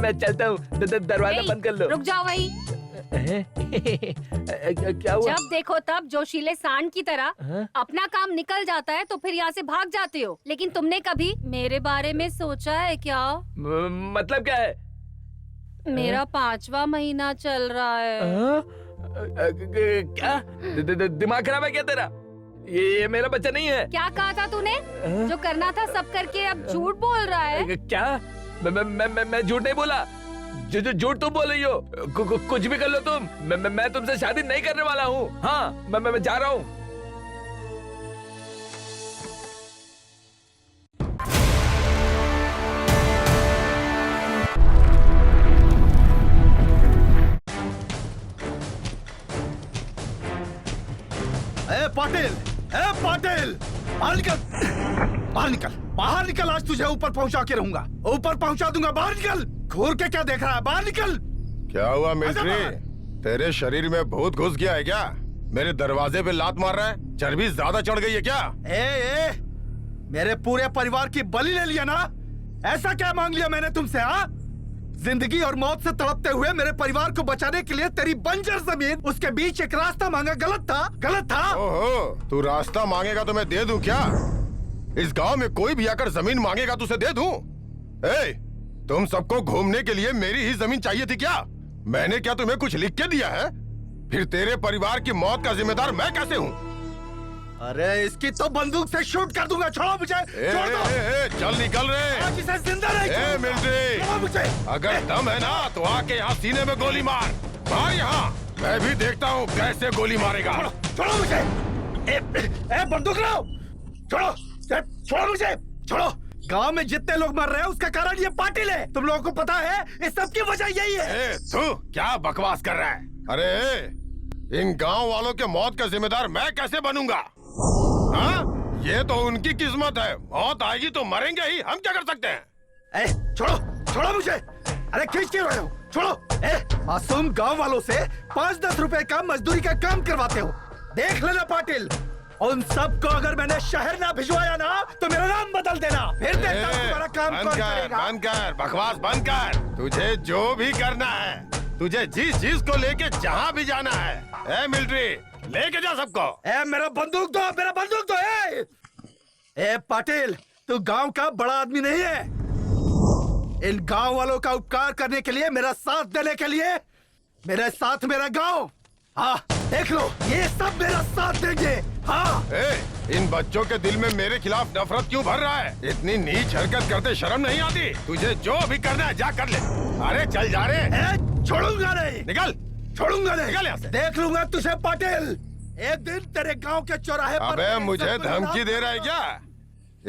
मैं चलता हूँ, दरवाजा बंद कर लो। रुक जाओ वहीं। क्या हुआ? जब देखो तब जोशीले सांड की तरह अपना काम निकल जाता है तो फिर यहाँ से भाग जाते हो। लेकिन तुमने कभी मेरे बारे में सोचा है क्या? मतलब क्या है? मेरा 5वां महीना चल रहा है। क्या? दिमाग खराब है क्या तेरा? ये मेरा बच्चा नहीं है। क्या कहा था तूने? जो करना था सब करके अब झूठ बोल रहा है। क्या? मैं झूठ नहीं बोला। जो झूठ तुम बोल रही हो। कुछ भी कर लो तुम। मैं तुमसे शादी नहीं करने वाला हूँ। हाँ, मैं जा रहा हूँ। पाटिल, पाटिल, बाहर निकल, बाहर निकल, बाहर निकल। आज तुझे ऊपर पहुंचा के रहूंगा, ऊपर पहुंचा दूंगा। बाहर निकल। घूर के क्या देख रहा है? बाहर निकल। क्या हुआ मिलिट्री? तेरे शरीर में भूत घुस गया है क्या? मेरे दरवाजे पे लात मार रहा है? चर्बी ज्यादा चढ़ गई है क्या? ए, मेरे पूरे परिवार की बलि ले लिया ना? ऐसा क्या मांग लिया मैंने तुमसे? हाँ, जिंदगी और मौत से तड़पते हुए मेरे परिवार को बचाने के लिए तेरी बंजर जमीन, उसके बीच एक रास्ता मांगा। गलत था, गलत था। ओहो, तू रास्ता मांगेगा तो मैं दे दूं क्या? इस गांव में कोई भी आकर जमीन मांगेगा तो उसे दे दूं? ए, तुम सबको घूमने के लिए मेरी ही जमीन चाहिए थी क्या? मैंने क्या तुम्हें कुछ लिख के दिया है? फिर तेरे परिवार की मौत का जिम्मेदार मैं कैसे हूँ? अरे इसकी तो बंदूक से शूट कर दूंगा। छोड़ो मुझे, छोड़ दो। चल निकल रहे। आज इसे जिंदा नहीं छोड़ूंगा। मिलिट्री, छोड़ो मुझे। अगर दम है ना तो आके यहाँ सीने में गोली मार। मार यहाँ, मैं भी देखता हूँ कैसे गोली मारेगा। छोड़ो मुझे। बंदूक लाओ। छोड़ो, छोड़ो मुझे, छोड़ो। गांव में जितने लोग मर रहे हैं उसका कारण ये पाटिल है। तुम लोगों को पता है इस सब की वजह यही है। तू क्या बकवास कर रहा है? अरे इन गांव वालों के मौत का जिम्मेदार मैं कैसे बनूंगा? हाँ, ये तो उनकी किस्मत है। मौत आएगी तो मरेंगे ही, हम क्या कर सकते हैं? छोड़ो, छोड़ो मुझे। अरे खींच क्यों रहे हो? छोड़ो। मासूम गांव वालों से 5-10 रुपए का मजदूरी का काम करवाते हो। देख लेना पाटिल, उन सबको अगर मैंने शहर ना भिजवाया ना तो मेरा नाम बदल देना। फिर देखता हूं तुम्हारा काम कौन करेगा। बंद कर, बकवास बंद कर। तुझे जो भी करना है, तुझे जिस चीज को लेके जहाँ भी जाना है, मिलिट्री लेके जा सबको। मेरा बंदूक दो, मेरा बंदूक दो। पाटिल, तू गांव का बड़ा आदमी नहीं है। इन गांव वालों का उपकार करने के लिए, मेरा साथ देने के लिए, मेरे साथ मेरा गांव। हाँ, देख लो, ये सब मेरा साथ देंगे। हाँ। इन बच्चों के दिल में मेरे खिलाफ नफरत क्यों भर रहा है? इतनी नीच हरकत करते शर्म नहीं आती? तुझे जो भी करना है जा कर ले। अरे चल जा रे। छोड़ूंगा नहीं। निकल, छोड़ूंगा नहीं। निकल यहाँ से। देख लूंगा तुझे पाटिल। एक दिन तेरे गांव के चौराहे पर। अबे मुझे धमकी दे रहा है क्या?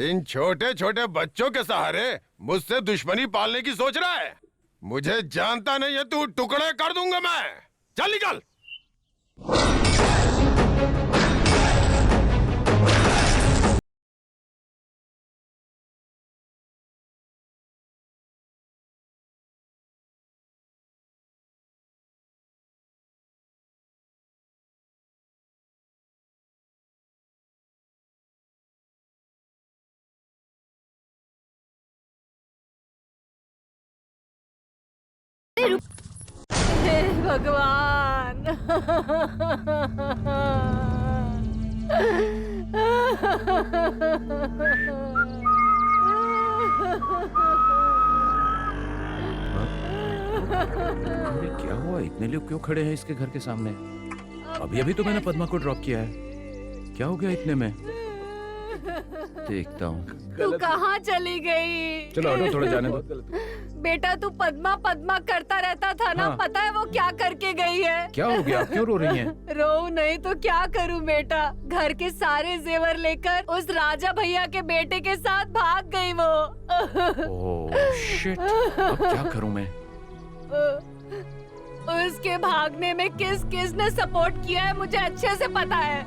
इन छोटे छोटे बच्चों के सहारे मुझसे दुश्मनी पालने की सोच रहा है? मुझे जानता नहीं है, तू टुकड़े कर दूंगा मैं। चल निकल। हे भगवान। क्या हुआ? इतने लोग क्यों खड़े हैं इसके घर के सामने? अभी अभी तो मैंने पद्मा को ड्रॉप किया है। क्या हो गया इतने में? देखता हूँ। तू कहाँ चली गई? चलो ऑटो थोड़ा जाने दो। बेटा तू पद्मा पद्मा करता रहता था ना। हाँ। पता है वो क्या करके गई है? क्या हो गया? क्यों रो रही हैं? रो नहीं तो क्या करूं बेटा। घर के सारे जेवर लेकर उस राजा भैया के बेटे के साथ भाग गई वो। ओह शिट, अब क्या करूं मैं? उसके भागने में किस किस ने सपोर्ट किया है मुझे अच्छे से पता है।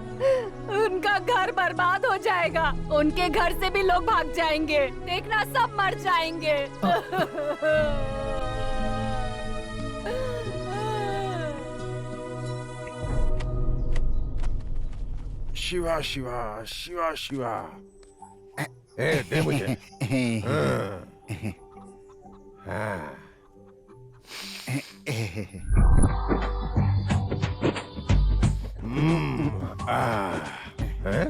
उनका घर बर्बाद हो जाएगा, उनके घर से भी लोग भाग जाएंगे, देखना सब मर जाएंगे। शिवा शिवा शिवा शिवा। दे मुझे। हाँ। हैं?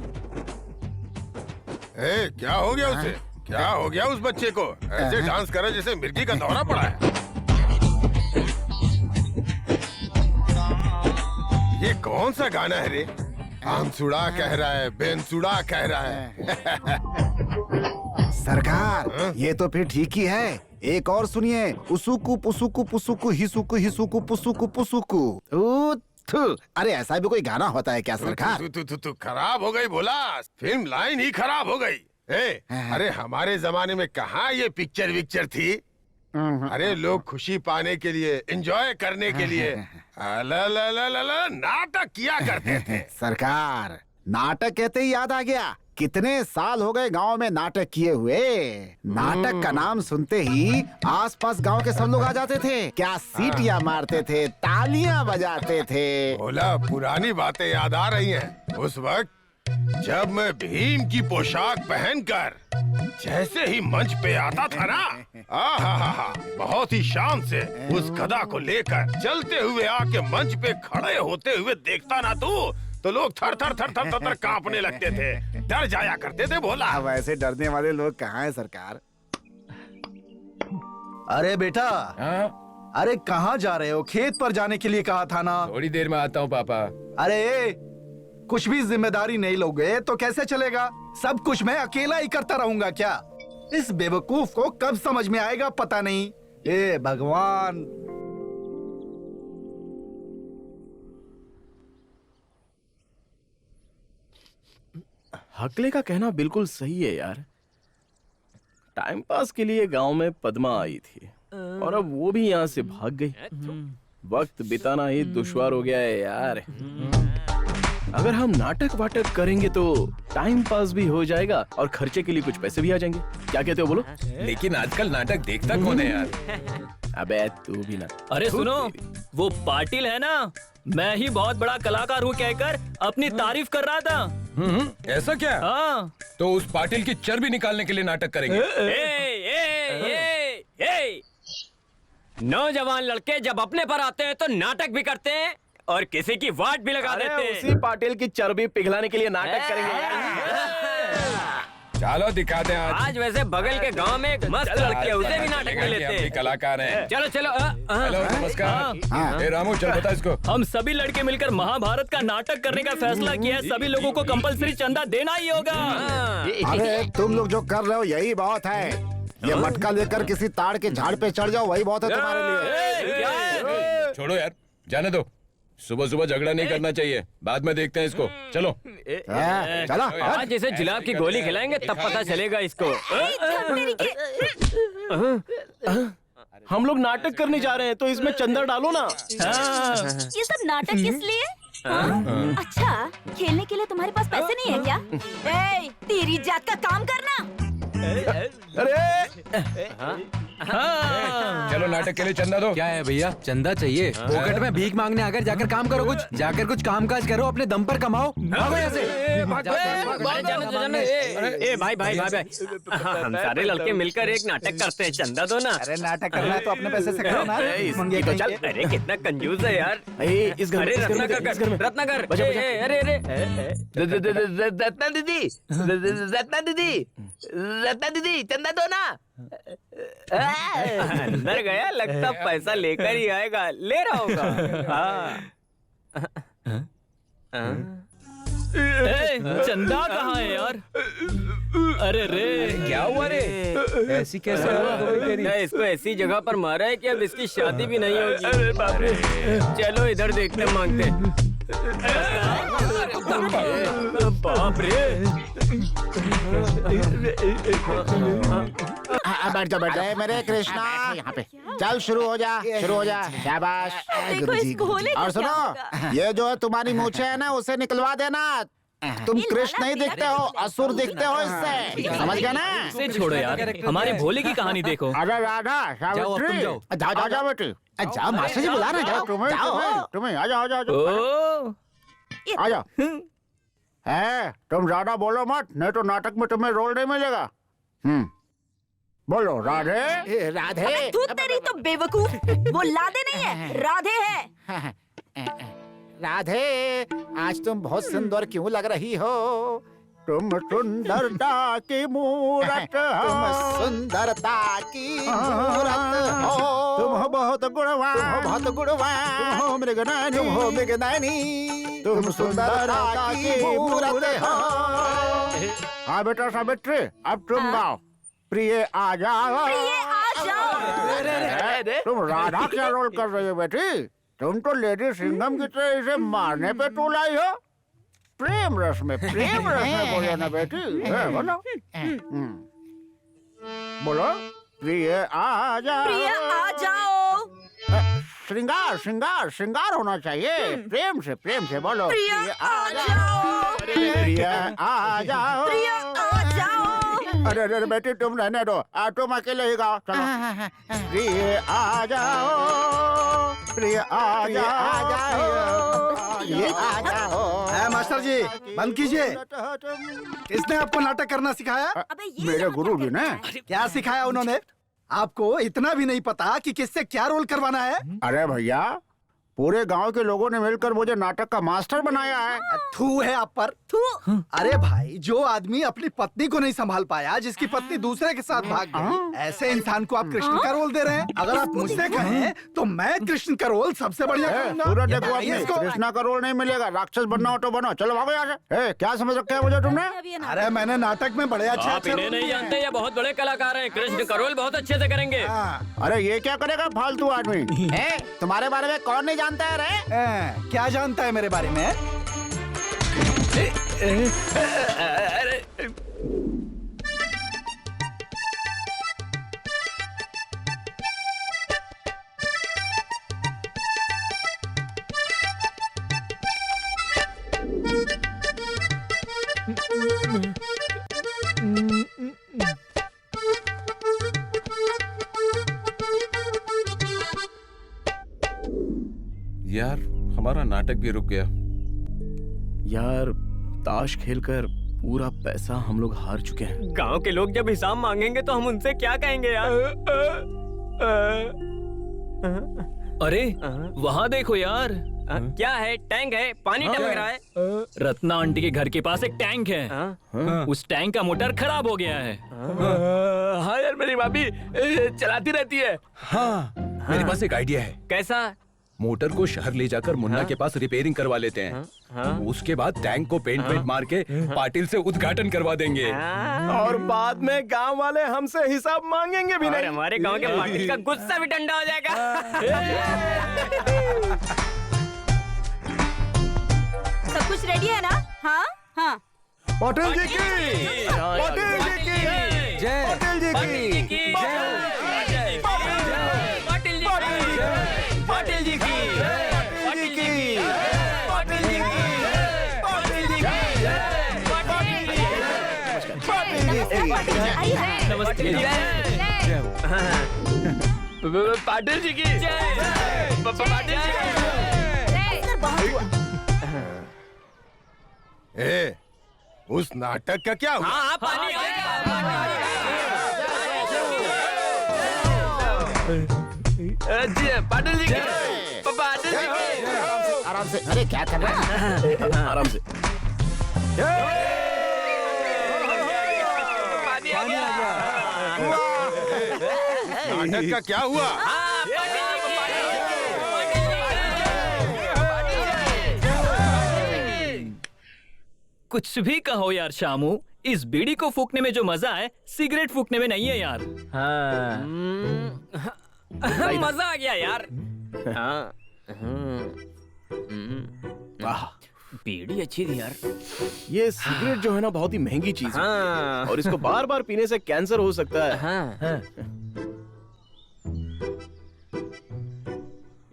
क्या हो गया उसे? क्या हो गया उस बच्चे को? ऐसे डांस कर रहा है जैसे मिर्गी का दौरा पड़ा है। ये कौन सा गाना है रे? आमसुड़ा कह रहा है, बेनसुड़ा कह रहा है। सरकार, ये तो फिर ठीक ही है। एक और सुनिए, उसुकु पुसुकु पुसुकु हिसुकु हिसुकु पुसुकु पुसुकु। अरे ऐसा भी कोई गाना होता है क्या सरकार? तू खराब हो गई बोला, फिल्म लाइन ही खराब हो गई। अरे हमारे जमाने में कहाँ ये पिक्चर विक्चर थी? अरे लोग खुशी पाने के लिए, एंजॉय करने के लिए नाटक किया करते थे। सरकार, नाटक कहते ही याद आ गया, कितने साल हो गए गांव में नाटक किए हुए। नाटक का नाम सुनते ही आसपास गांव के सब लोग आ जाते थे। क्या सीटियां मारते थे, तालियां बजाते थे। बोला पुरानी बातें याद आ रही हैं। उस वक्त जब मैं भीम की पोशाक पहनकर जैसे ही मंच पे आता था ना, आहा, बहुत ही शान से उस गधा को लेकर चलते हुए आके मंच पे खड़े होते हुए देखता ना तो लोग थर थर कांपने लगते थे, डर जाया करते थे। बोला अब ऐसे डरने वाले लोग कहाँ हैं सरकार? अरे बेटा, अरे कहाँ जा रहे हो? खेत पर जाने के लिए कहा था ना। थोड़ी देर में आता हूँ पापा। अरे कुछ भी जिम्मेदारी नहीं लोगे तो कैसे चलेगा? सब कुछ मैं अकेला ही करता रहूंगा क्या? इस बेवकूफ को कब समझ में आएगा पता नहीं। ए भगवान। हकले का कहना बिल्कुल सही है यार। टाइम पास के लिए गांव में पद्मा आई थी और अब वो भी यहाँ से भाग गई। वक्त बिताना ही दुश्वार हो गया है यार। अगर हम नाटक वाटक करेंगे तो टाइम पास भी हो जाएगा और खर्चे के लिए कुछ पैसे भी आ जाएंगे। क्या कहते हो बोलो? लेकिन आजकल नाटक देखता कौन है यार? अबे तू भी ना। अरे सुनो, वो पाटिल है ना, मैं ही बहुत बड़ा कलाकार हूँ कहकर अपनी तारीफ कर रहा था। ऐसा क्या? हाँ। तो उस पाटिल की चर्बी निकालने के लिए नाटक करेंगे। नौजवान लड़के जब अपने पर आते हैं तो नाटक भी करते हैं और किसी की वाट भी लगा देते हैं। उसी पाटिल की चर्बी पिघलाने के लिए नाटक करेंगे। चलो दिखा दे आज वैसे बगल के गांव में एक मस्त लड़की है, उसे भी नाटक में लेते हैं। कलाकार हैं। चलो चलो। हेलो नमस्कार। ए रामू चल बता इसको। हम सभी लड़के मिलकर महाभारत का नाटक करने का फैसला किया है। सभी लोगों को कंपलसरी चंदा देना ही होगा। अरे तुम लोग जो कर रहे हो यही बहुत है। ये मटका लेकर किसी ताड़ के झाड़ पे चढ़ जाओ, वही बहुत है तुम्हारे लिए। छोड़ो यार, जाने दो। सुबह सुबह झगड़ा नहीं करना चाहिए, बाद में देखते हैं इसको। चलो चला। आज जैसे जुलाब की गोली खिलाएंगे तब पता चलेगा इसको। हम लोग नाटक करने जा रहे हैं तो इसमें चंदा डालो ना। ये सब नाटक किस लिए? हाँ? अच्छा, खेलने के लिए तुम्हारे पास पैसे नहीं है क्या? तेरी जात का काम करना। चलो नाटक के लिए चंदा दो। क्या है भैया, चंदा चाहिए? पॉकेट में भीख मांगने आकर जाकर काम करो, जाकर कुछ काम काज करो, अपने दम पर कमाओ। भागो यहाँ से। भाई हम सारे लड़के मिलकर एक नाटक करते हैं, चंदा दो ना। अरे नाटक करना है तो अपने पैसे से करो ना। तो चल। अरे कितना कंजूस है यार। इस घर में रत्नाकर। अरे रत्ना दीदी चंदा दो ना। अंदर गया, लगता पैसा लेकर ही आएगा। ले रहा होगा। चंदा कहाँ है यार? अरे रे क्या हुआ रे? ऐसी कैसे हुआ? इसको ऐसी जगह पर मारा है कि अब इसकी शादी भी नहीं होगी। अरे बाप रे। चलो इधर देखते मांगते। बाप रे। बैठ जा मेरे कृष्णा। यहाँ पे चल, शुरू हो जा। शाबाश गुरुजी। और सुनो, ये जो है तुम्हारी मूछें है ना, उसे निकलवा देना। तुम कृष्ण नहीं दिखते हो, असुर दिखते हो इससे। समझ गया ना? इसे छोड़ो यार, हमारे भोले की कहानी देखो। आजा राधा, सावित्री। जाओ बेटी, जाओ मास्टर जी बुला रहे हैं। जाओ तुम्हें आ जाओ। ओ आ जाओ। है, तुम ज्यादा बोलो मत, नहीं तो नाटक में तुम्हें रोल नहीं मिलेगा। बोलो राधे। राधे तू तेरी तो बेवकूफ, वो लादे नहीं है, राधे है। राधे, आज तुम बहुत सुंदर क्यों लग रही हो? तुम सुंदरता की मूरत हो। तुम सुंदरता की मूरत हो। तुम हो बहुत गुणवान, तुम हो बहुत गुणवान, तुम हो मृगनयनी, तुम हो मृगनयनी, तुम सुंदरता की मूरत हो। हाँ बेटा सावित्री, अब तुम गाओ। प्रिय आ जाओ। प्रिय आ जाओ। तुम राधा क्या रोल कर रही हो बेटी? तुम तो लेडी सिंघम की तरह इसे मारने पे तूल आई हो। प्रेम रस में बोलो ना बेटी, बोलो। बोलो प्रिय आ जाओ। प्रिय आ जाओ। श्रृंगार श्रृंगार श्रृंगार होना चाहिए। प्रेम से बोलो। प्रिय आ जाओ। प्रिय आ जाओ। प्रिय आ जाओ। अरे बेटी तुम रहने दो, तुम अकेले ही गाओ। चलो। प्रिय आ जाओ, प्रिय आ जाओ, ये आ जाओ। मास्टर जी बंद कीजिए। किसने आपको नाटक करना सिखाया? मेरे गुरु जी ने। क्या सिखाया उन्होंने? आपको इतना भी नहीं पता कि किससे क्या रोल करवाना है? अरे भैया, पूरे गांव के लोगों ने मिलकर मुझे नाटक का मास्टर बनाया है। थू है आप पर। थू। अरे भाई, जो आदमी अपनी पत्नी को नहीं संभाल पाया, जिसकी पत्नी दूसरे के साथ भाग गई, ऐसे इंसान को आप कृष्ण का रोल दे रहे हैं। अगर आप मुझसे कहें तो मैं कृष्ण का रोल सबसे बढ़िया करूंगा। पूरा देखो आपने, कृष्णा का रोल नहीं मिलेगा। राक्षस बनना हो तो बनो। चलो भागो यहाँ से। क्या समझ रखा है मुझे तुमने? अरे मैंने नाटक में बड़े अच्छे आप इन्हें नहीं जानते, ये बहुत बड़े कलाकार हैं। कृष्ण का रोल बहुत अच्छे से करेंगे। अरे ये क्या करेगा फालतू आदमी? तुम्हारे बारे में कौन नहीं जानता है रे? क्या जानता है मेरे बारे में? यार हमारा नाटक भी रुक गया। यार ताश खेलकर पूरा पैसा हम लोग हार चुके हैं। गांव के लोग जब हिसाब मांगेंगे तो हम उनसे क्या कहेंगे यार? अरे वहाँ देखो यार। क्या है? टैंक है, पानी टपक रहा है। रत्ना आंटी के घर के पास एक टैंक है। उस टैंक का मोटर खराब हो गया है। हाँ यार, मेरी भाभी चलाती रहती है। हाँ मेरे पास एक आइडिया है। कैसा? मोटर को शहर ले जाकर मुन्ना के पास रिपेयरिंग करवा लेते हैं। उसके बाद टैंक को पेंट मार के पाटिल से उद्घाटन करवा देंगे। और बाद में गांव वाले हमसे हिसाब मांगेंगे भी नहीं। हमारे गांव के पाटिल का गुस्सा भी ठंडा हो जाएगा। सब कुछ रेडी है ना? हाँ हाँ। पाटिल जी की, पाटिल जी की जय, पाटिल जी की जय, पाटिल जी की, पाटिल जी की, पाटिल जी की, पाटिल जी की, पाटिल जी की, नमस्ते। पाटिल जी की जय। पाटिल जी ए, उस नाटक का क्या हुआ? हाँ पानी जी पाटिल जी की, पाटिल जी की। आराम से। अरे क्या कर रहा है? आराम से। नाटक का क्या हुआ? कुछ भी कहो यार शामू, इस बीड़ी को फूकने में जो मजा है सिगरेट फूकने में नहीं है यार। मजा आ गया यार। बीड़ी अच्छी थी यार। ये सिगरेट जो है ना बहुत ही महंगी चीज है। और इसको बार बार पीने से कैंसर हो सकता है।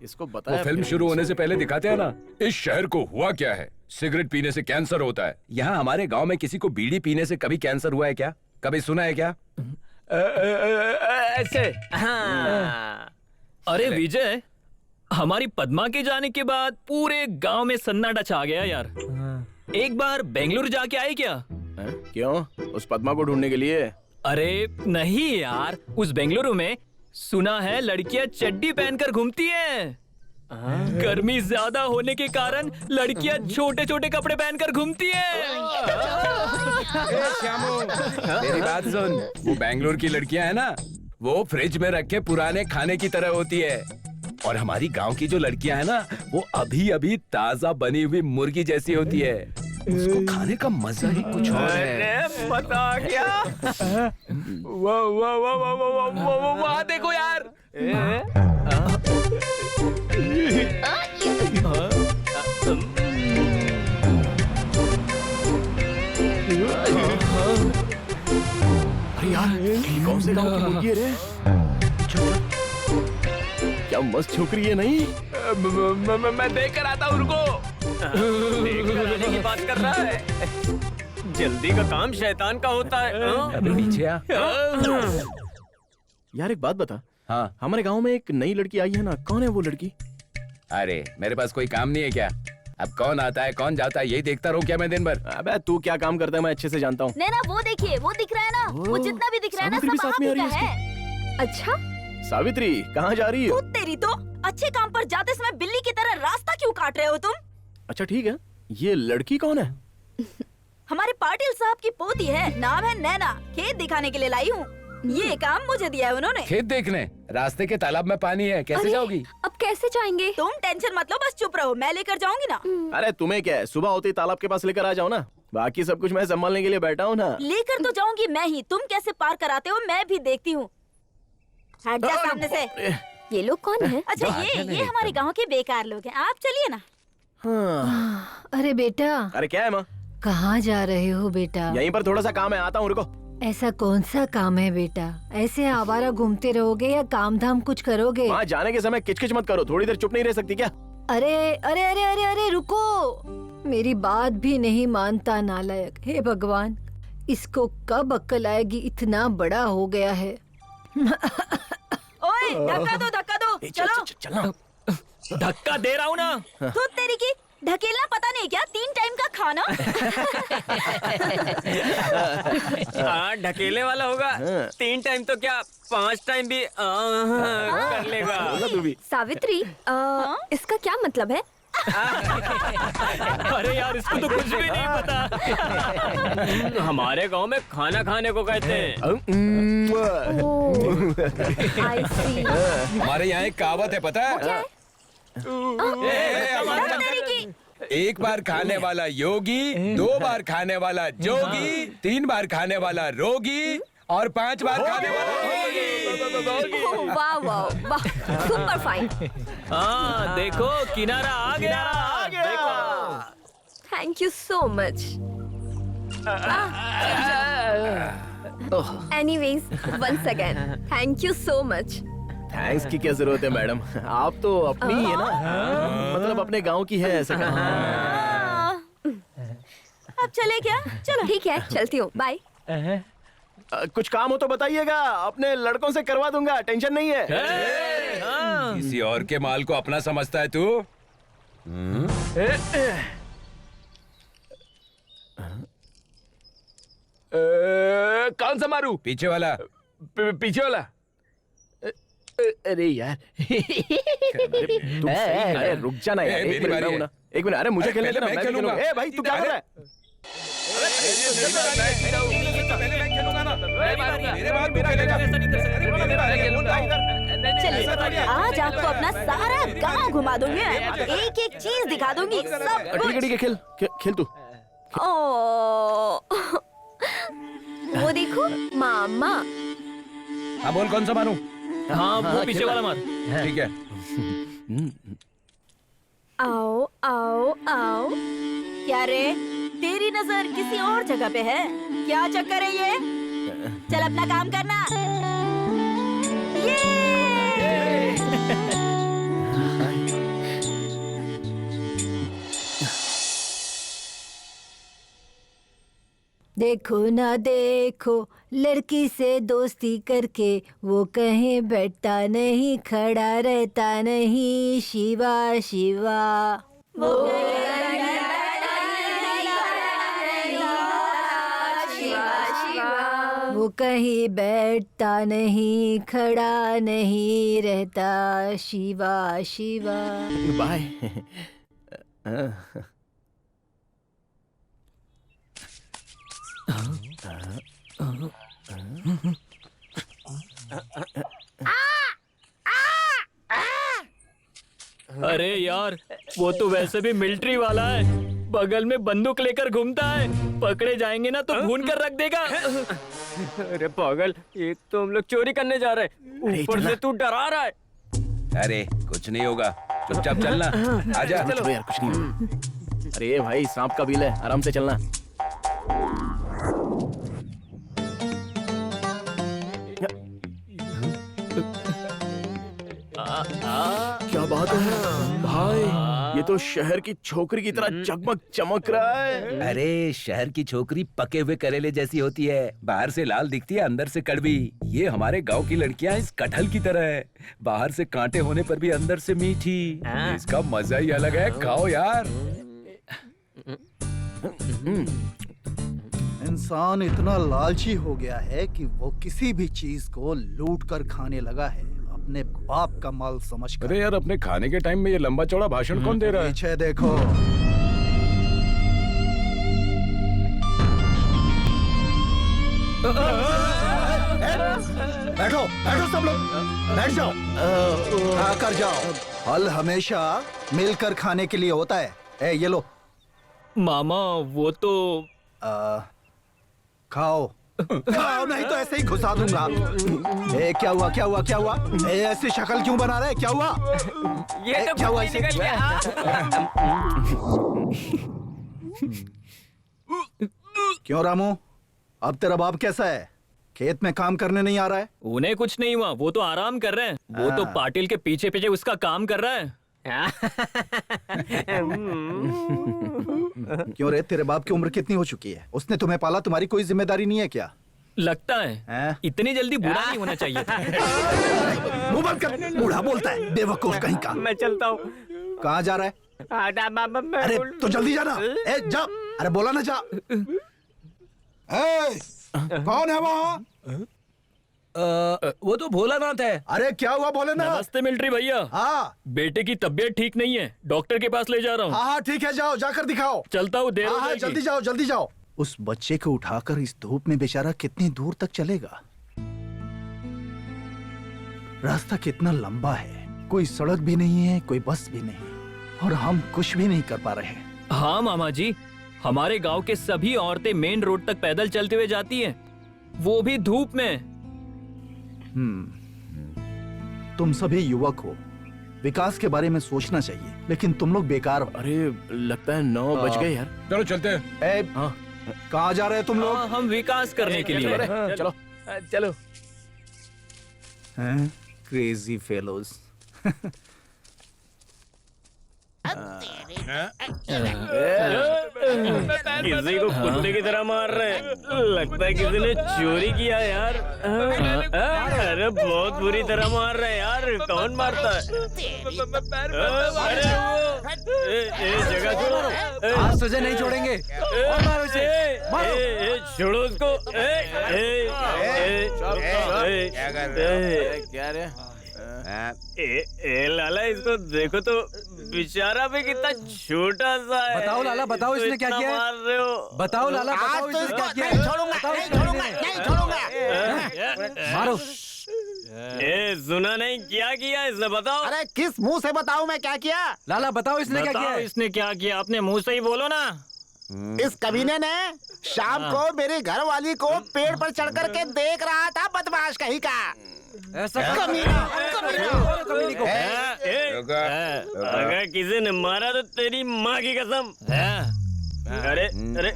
इसको वो बताया फिल्म शुरू होने से पहले दिखाते हैं ना, इस शहर को हुआ क्या है। सिगरेट पीने से कैंसर होता है। यहाँ हमारे गांव में किसी को बीड़ी पीने से कभी कैंसर हुआ है क्या? कभी सुना है क्या? ऐसे। अरे विजय, हमारी पद्मा के जाने के बाद पूरे गांव में सन्नाटा छा गया यार। एक बार बेंगलुरु जाके आए क्या? क्यों? उस पद्मा को ढूंढने के लिए? अरे नहीं यार, उस बेंगलुरु में सुना है लड़कियां चड्डी पहनकर घूमती हैं। गर्मी ज्यादा होने के कारण लड़कियां छोटे छोटे कपड़े पहनकर घूमती हैं। श्यामू, मेरी बात सुन। वो बेंगलोर की लड़कियां है ना, वो फ्रिज में रखे पुराने खाने की तरह होती है, और हमारी गांव की जो लड़कियां है ना, वो अभी अभी ताजा बनी हुई मुर्गी जैसी होती है। उसको खाने का मजा ही कुछ और है। पता क्या? वहाँ देखो यार। अरे यार, ये कौन से गांव की मुर्गी है रे? क्या मस्त छोकरी है नहीं? मैं देख कर आता हूँ, रुको। देखकर आने की बात कर रहा है। जल्दी का काम शैतान का होता है। अबे पीछे आ। यार एक बात बता। हाँ, हमारे गांव में एक नई लड़की आई है ना, कौन है वो लड़की? अरे मेरे पास कोई काम नहीं है क्या? अब कौन आता है कौन जाता है यही देखता रहूं क्या मैं दिन भर? अबे तू क्या काम करता है मैं अच्छे से जानता हूँ। नैना वो देखिए, वो दिख रहा है ना, वो जितना भी दिख रहा है ना, सावित्री भी सब साथ में आ रही आप है ही का है। अच्छा, सावित्री कहाँ जा रही हो? खुद तेरी तो अच्छे काम पर जाते समय बिल्ली की तरह रास्ता क्यों काट रहे हो तुम? अच्छा ठीक है, ये लड़की कौन है? हमारे पाटिल साहब की पोती है, नाम है नैना। खेत दिखाने के लिए लाई हूँ, ये काम मुझे दिया है उन्होंने। खेत देखने? रास्ते के तालाब में पानी है, कैसे जाओगी? अब कैसे जाएंगे? तुम टेंशन मत लो, बस चुप रहो, मैं लेकर जाऊंगी ना। अरे तुम्हें क्या है, सुबह होते ही तालाब के पास लेकर आ जाओ ना, बाकी सब कुछ मैं संभालने के लिए बैठा हूँ ना। लेकर तो जाऊंगी मैं ही, तुम कैसे पार कराते हो मैं भी देखती हूँ। हट जा सामने से। ये लोग कौन है? अच्छा ये हमारे गांव के बेकार लोग हैं, आप चलिए ना। हाँ। अरे बेटा, अरे क्या है माँ? कहाँ जा रहे हो बेटा? यहीं पर थोड़ा सा काम है, आता हूँ, रुको। ऐसा कौन सा काम है बेटा? ऐसे आवारा घूमते रहोगे या काम धाम कुछ करोगे? माँ जाने के समय किचकिच मत करो, थोड़ी देर चुप नहीं रह सकती क्या? अरे अरे अरे अरे अरे रुको, मेरी बात भी नहीं मानता नालायक। हे भगवान, इसको कब अक्ल आएगी? इतना बड़ा हो गया है। ओए धक्का दो, चलो। चलो। धक्का दे रहा हूँ ना। खुद तेरी की ढकेलना पता नहीं क्या, 3 टाइम का खाना। ढकेले वाला होगा। 3 टाइम तो क्या 5 टाइम भी कर लेगा। तू भी। सावित्री, इसका क्या मतलब है? अरे यार इसको तो कुछ भी नहीं पता। हमारे गांव में खाना खाने को कहते हैं। I see। हमारे यहाँ एक कहावत है, पता है? एक बार खाने वाला योगी, 2 बार खाने वाला जोगी, 3 बार खाने वाला रोगी और 5 बार खाने वाला भोगी। वाह वाह वाह, सुपर फाइन। हाँ देखो किनारा आ गया। देखो। Thank you so much. Anyways, once again thank you so much. Thanks की क्या जरूरत है मैडम, आप तो अपनी ही है ना, मतलब अपने गांव की है ऐसा कहा। अब चले क्या? चलो ठीक है, चलती हूँ, बाय। कुछ काम हो तो बताइएगा, अपने लड़कों से करवा दूंगा, टेंशन नहीं है। किसी और के माल को अपना समझता है तू? कौन सा मारू? पीछे वाला। पीछे वाला। अरे यार तुम सही, अरे रुक जाना यार, एक मिनट ना, एक मिनट। अरे मुझे खेलने देना, मैं खेलूंगा। ए भाई तू क्या कर रहा है? चलिए आज आपको अपना सारा गांव घुमा दूंगी, एक एक चीज दिखा दूंगी, सब कुछ। ठीक है खेल खेल तू। वो देखो मामा। हाँ बोल, कौन सा मारूं? हाँ वो पीछे वाला मार। ठीक है। आओ आओ आओ। क्या रे, तेरी नजर किसी और जगह पे है क्या? चक्कर है ये? चल अपना काम करना। ये देखो ना देखो, लड़की से दोस्ती करके वो कहीं बैठता नहीं, खड़ा रहता नहीं। शिवा शिवा, वो वो कहीं बैठता नहीं, खड़ा नहीं रहता। शिवा शिवा। बाय। अरे यार, वो तो वैसे भी मिलिट्री वाला है, बगल में बंदूक लेकर घूमता है। पकड़े जाएंगे ना तो भून कर रख देगा। अरे पागल, एक तो हम लोग चोरी करने जा रहे हैं, ऊपर से तू डरा रहा है। अरे कुछ नहीं होगा, चुपचाप चलना। आजा। चलो यार, कुछ नहीं होगा। अरे भाई, सांप का बिल है, आराम से चलना। क्या बात है भाई, ये तो शहर की छोकरी की तरह चकमक चमक रहा है। अरे शहर की छोकरी पके हुए करेले जैसी होती है, बाहर से लाल दिखती है, अंदर से कड़वी। ये हमारे गांव की लड़कियां इस कटहल की तरह है, बाहर से कांटे होने पर भी अंदर से मीठी। इसका मजा ही अलग है, खाओ यार। इंसान इतना लालची हो गया है कि वो किसी भी चीज को लूट कर खाने लगा है, अपने बाप का माल समझकर। अरे यार, अपने खाने के टाइम में ये लंबा चौड़ा भाषण कौन दे रहा है? पीछे देखो। बैठो बैठो सब लोग, बैठ जाओ, आकर जाओ। फल हमेशा मिलकर खाने के लिए होता है। ए, ये लो। मामा वो तो खाओ खाओ, नहीं तो ऐसे ही घुसा दूंगा। ए, क्या हुआ क्या हुआ क्या हुआ? ए, ऐसी शक्ल क्यों बना रहे? क्या हुआ? ये तो क्या हुआ निकल गया। क्यों रामू, अब तेरा बाप कैसा है? खेत में काम करने नहीं आ रहा है? उन्हें कुछ नहीं हुआ, वो तो आराम कर रहे हैं। वो तो पाटिल के पीछे पीछे उसका काम कर रहा है। क्यों रे, तेरे बाप की उम्र कितनी हो चुकी है? उसने तुम्हें पाला, तुम्हारी कोई जिम्मेदारी नहीं है क्या? लगता है इतनी जल्दी बूढ़ा नहीं होना चाहिए था। मुंह बंद कर, बूढ़ा बोलता है, बेवकूफ कहीं का। मैं चलता हूँ। कहाँ जा रहा है? अरे तो जल्दी जाना। ए, जा। अरे बोला ना जा। कौन है वहाँ? वो तो भोलानाथ है। अरे क्या हुआ भोलेनाथ? नमस्ते मिलिट्री भैया। हाँ, बेटे की तबीयत ठीक नहीं है, डॉक्टर के पास ले जा रहा हूँ। हाँ ठीक है, जाओ, जाकर दिखाओ। चलता हूँ, देर हो हाँ, जाएगी। जल्दी जाओ जल्दी जाओ। उस बच्चे को उठाकर इस धूप में बेचारा कितनी दूर तक चलेगा? रास्ता कितना लंबा है, कोई सड़क भी नहीं है, कोई बस भी नहीं, और हम कुछ भी नहीं कर पा रहे हैं। हाँ मामा जी, हमारे गांव के सभी औरतें मेन रोड तक पैदल चलते हुए जाती हैं, वो भी धूप में। तुम सभी युवक हो, विकास के बारे में सोचना चाहिए, लेकिन तुम लोग बेकार हो। अरे लगता है 9 बज गए यार। चलो चलते हैं। कहाँ जा रहे हैं तुम लोग? हम विकास करने के लिए। चलो चलो। Crazy fellows. किसी को कुत्ते की तरह मार रहे हैं, लगता है किसी ने चोरी किया यार। अरे बहुत बुरी तरह मार रहे हैं यार, कौन मारता है? अरे वो जगह छोड़ो, आज तुझे नहीं छोड़ेंगे। छोड़ो उसको। क्या रे? लाला, इसको देखो तो, बेचारा भी कितना छोटा सा है। बताओ लाला, बताओ इसने क्या किया है? मार रहे हो? बताओ लाला, बताओ आज तो इसने क्या इसको किया है? नहीं छोड़ूंगा, नहीं छोड़ूंगा, नहीं छोड़ूंगा। मारो। सुना नहीं क्या किया इसने? बताओ। अरे किस मुंह से बताऊं मैं क्या किया? लाला बताओ इसने क्या किया बताओ है? इसने क्या किया, अपने मुंह से ही बोलो ना। इस कमीने ने शाम को मेरी घरवाली को पेड़ पर चढ़ करके देख रहा था, बदमाश कहीं का। ऐसा कमीना, कमीना। अगर किसी ने मारा तो तेरी माँ की कसम। अरे अरे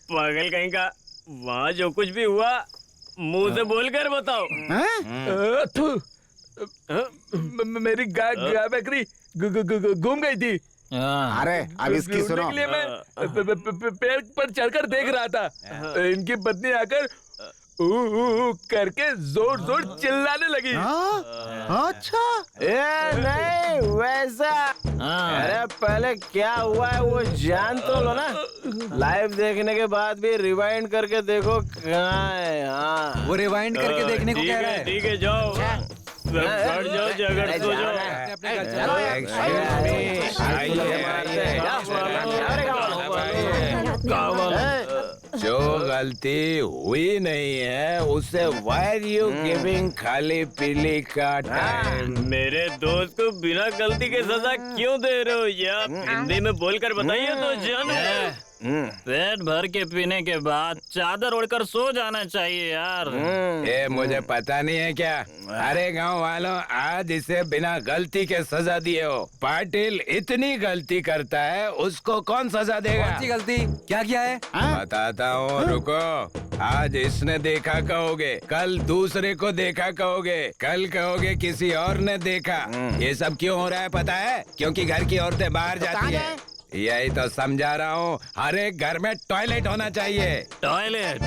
पागल कहीं का, वहाँ जो कुछ भी हुआ मुंह से बोलकर बताओ। मेरी गाय बकरी घूम गई थी। अरे अब इसकी ढूंढने सुनो। के लिए मैं पेड़ पर चढ़कर देख रहा था, इनकी पत्नी आकर करके जोर जोर चिल्लाने लगी। अच्छा, नहीं वैसा। अरे पहले क्या हुआ है वो जान तो लो ना। लाइव देखने के बाद भी रिवाइंड करके देखो कहाँ है। हाँ वो रिवाइंड करके देखने को कह रहा है। ठीक है जाओ, सब बैठ जाओ, जगह सो जाओ। जो गलती हुई नहीं है उसे व्हाई यू गिविंग खाली पीली का टाइम। मेरे दोस्त को बिना गलती के सजा क्यों दे रहे हो यार? हिंदी में बोलकर बताइए तो जाने। पेट भर के पीने के बाद चादर ओढ़कर सो जाना चाहिए यार। ये मुझे पता नहीं है क्या? अरे गांव वालों, आज इसे बिना गलती के सजा दिए हो। पाटिल इतनी गलती करता है, उसको कौन सजा देगा? कौन सी गलती? क्या किया है? बताता हूँ, रुको। आज इसने देखा कहोगे, कल दूसरे को देखा कहोगे, कल कहोगे किसी और ने देखा। ये सब क्यों हो रहा है पता है? क्योंकि घर की औरतें बाहर जाती है। यही तो समझा रहा हूँ। हर एक घर में टॉयलेट होना चाहिए। टॉयलेट?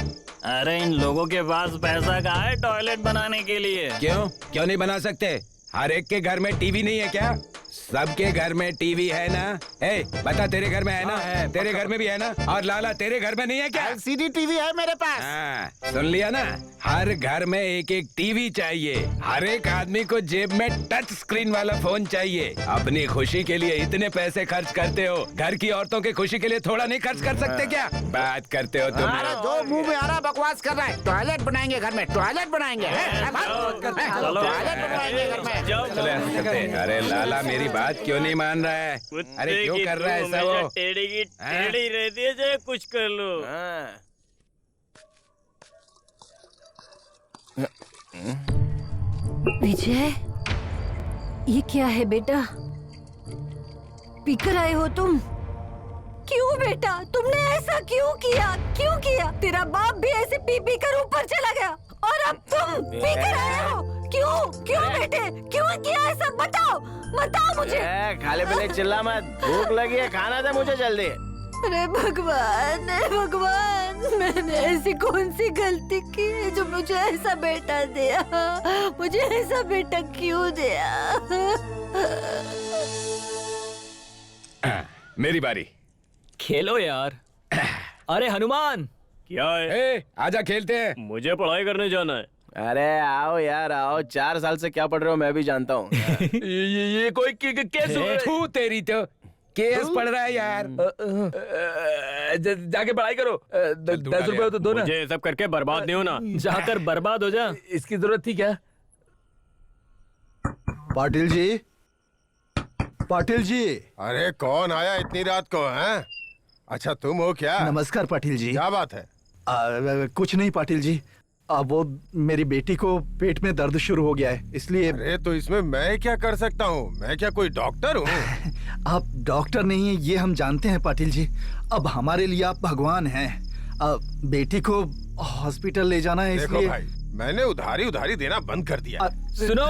अरे इन लोगों के पास पैसा कहाँ है टॉयलेट बनाने के लिए? क्यों नहीं बना सकते? हर एक के घर में टीवी नहीं है क्या? सबके घर में टीवी है ना? ए, बता, तेरे घर में है ना? है, तेरे घर में भी है ना? और लाला, तेरे घर में नहीं है क्या? LCD टीवी है मेरे पास। हाँ, सुन लिया ना? हर घर में एक एक टीवी चाहिए। हर एक आदमी को जेब में टच स्क्रीन वाला फोन चाहिए। अपनी खुशी के लिए इतने पैसे खर्च करते हो, घर की औरतों की खुशी के लिए थोड़ा नहीं खर्च कर सकते क्या? बात करते हो तुम। अरे जो मुंह में आ रहा बकवास कर रहा है। टॉयलेट बनाएंगे घर में, टॉयलेट बनाएंगे। टॉयलेट बनवाएंगे घर में। अरे लाला, मेरी बात क्यों नहीं मान रहा है? अरे क्यों कर रहा है ऐसा वो? टेढ़ी की टेढ़ी रहती है, चाहे कुछ कर लो। विजय, ये क्या है बेटा? पीकर आए हो तुम? क्यों बेटा, तुमने ऐसा क्यों किया? क्यों किया? तेरा बाप भी ऐसे पी पी कर ऊपर चला गया और अब तुम पीकर आए हो? क्यों बेटे, क्यों किया ऐसा? बताओ मुझे। खाली पीले चिल्ला मत, भूख लगी है, खाना दे मुझे जल्दी। अरे भगवान, मैंने ऐसी कौन सी गलती की है जो मुझे ऐसा बेटा दिया? मुझे ऐसा बेटा क्यों दिया? मेरी बारी। खेलो यार। अरे हनुमान, क्या है? आजा खेलते हैं। मुझे पढ़ाई करने जाना है। अरे आओ यार आओ, 4 साल से क्या पढ़ रहे हो मैं भी जानता हूँ। ये कोई केस तू तेरी तो केस पढ़ रहा है यार। जाके पढ़ाई करो। 10 रुपए तो दो ना। मुझे सब करके बर्बाद नहीं होना। जाकर बर्बाद हो जा। इसकी जरूरत थी क्या? पाटिल जी। अरे कौन आया इतनी रात को? हैं? अच्छा तुम हो क्या? नमस्कार पाटिल जी। क्या बात है? कुछ नहीं पाटिल जी, वो मेरी बेटी को पेट में दर्द शुरू हो गया है, इसलिए। अरे तो इसमें मैं क्या कर सकता हूँ? मैं क्या कोई डॉक्टर हूँ? आप डॉक्टर नहीं है ये हम जानते हैं पाटिल जी। अब हमारे लिए आप भगवान हैं। बेटी को हॉस्पिटल ले जाना है, देखो इसलिए। भाई, मैंने उधारी देना बंद कर दिया। सुनो,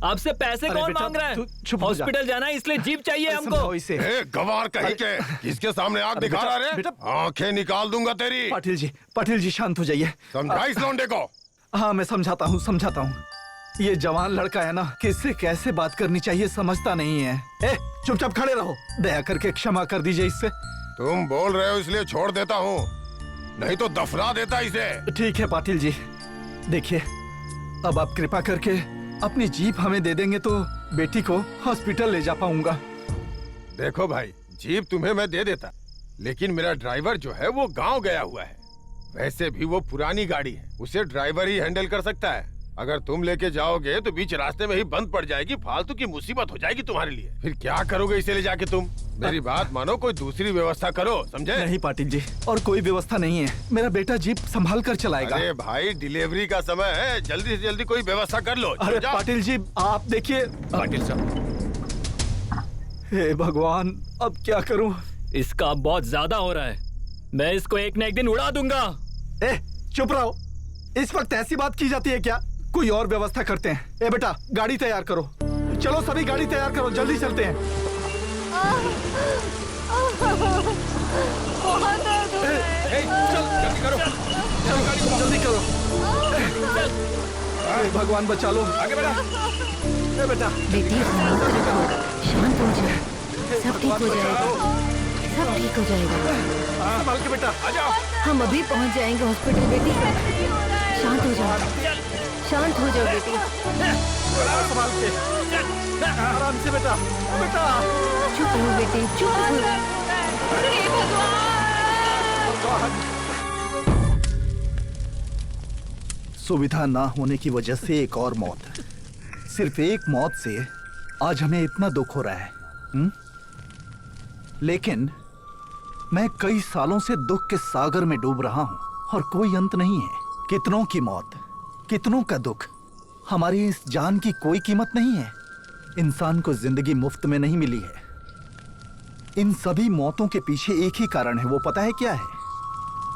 आपसे पैसे अरे कौन बेटा, मांग रहा है? तू चुप हो जा। हॉस्पिटल जाना है इसलिए जीप चाहिए हमको। समझाओ इसे। गवार कहीं के, किसके सामने आग दिखा रहा रे? बेटा, आंखें निकाल दूंगा तेरी। पाटिल जी शांत हो जाइए। समझा इस लौंडे को। हाँ मैं समझाता हूँ। ये जवान लड़का है ना, किससे कैसे बात करनी चाहिए समझता नहीं है। चुपचाप खड़े रहो, दया करके क्षमा कर दीजिए इससे। तुम बोल रहे हो इसलिए छोड़ देता हूँ, नहीं तो दफना देता इसे। ठीक है पाटिल जी, देखिए अब आप कृपा करके अपनी जीप हमें दे देंगे तो बेटी को हॉस्पिटल ले जा पाऊंगा। देखो भाई, जीप तुम्हें मैं दे देता, लेकिन मेरा ड्राइवर जो है वो गांव गया हुआ है। वैसे भी वो पुरानी गाड़ी है, उसे ड्राइवर ही हैंडल कर सकता है। अगर तुम लेके जाओगे तो बीच रास्ते में ही बंद पड़ जाएगी, फालतू की मुसीबत हो जाएगी तुम्हारे लिए। फिर क्या करोगे इसे ले जाके तुम? मेरी बात मानो, कोई दूसरी व्यवस्था करो, समझे? नहीं पाटिल जी, और कोई व्यवस्था नहीं है। मेरा बेटा जीप संभाल कर चलाएगा। अरे भाई, डिलीवरी का समय है, जल्दी से जल्दी कोई व्यवस्था कर लो। अरे पाटिल जी आप देखिए। पाटिल साहब, हे भगवान, अब क्या करूं? इसका बहुत ज्यादा हो रहा है, मैं इसको एक न एक दिन उड़ा दूंगा। चुप रहो, इस वक्त ऐसी बात की जाती है क्या? कोई और व्यवस्था करते हैं। बेटा गाड़ी तैयार करो, चलो सभी गाड़ी तैयार करो, जल्दी चलते हैं। चल जल्दी करो, जल्दी करो। अरे भगवान बचा लो, आगे बढ़ा। बेटा बेटी शांत हो जाए, सब ठीक हो जाएगा। सब ठीक हो जाएगा। संभाल के बेटा, आ जाओ। हम अभी पहुंच जाएंगे हॉस्पिटल बेटी। शांत हो जाओ, शांत हो जाओ बेटी। संभाल के, आराम से बेटा, बेटा। चुप रहो बेटी, चुप रहो। सुविधा ना होने की वजह से एक और मौत। सिर्फ एक मौत से आज हमें इतना दुख हो रहा है। लेकिन मैं कई सालों से दुख के सागर में डूब रहा हूं और कोई अंत नहीं है। कितनों की मौत, कितनों का दुख। हमारी इस जान की कोई कीमत नहीं है। इंसान को जिंदगी मुफ्त में नहीं मिली है। इन सभी मौतों के पीछे एक ही कारण है, वो पता है क्या है?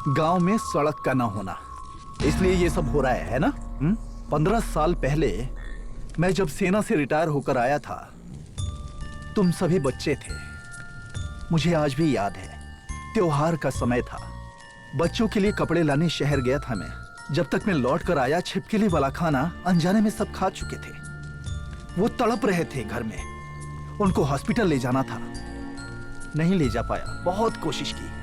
गांव में सड़क का ना होना। इसलिए ये सब हो रहा है ना? 15 साल पहले मैं जब सेना से रिटायर होकर आया था, तुम सभी बच्चे थे। मुझे आज भी याद है, त्योहार का समय था। बच्चों के लिए कपड़े लाने शहर गया था मैं। जब तक मैं लौट कर आया, छिपकली वाला खाना अनजाने में सब खा चुके थे। वो तड़प रहे थे घर में। उनको हॉस्पिटल ले जाना था, नहीं ले जा पाया। बहुत कोशिश की,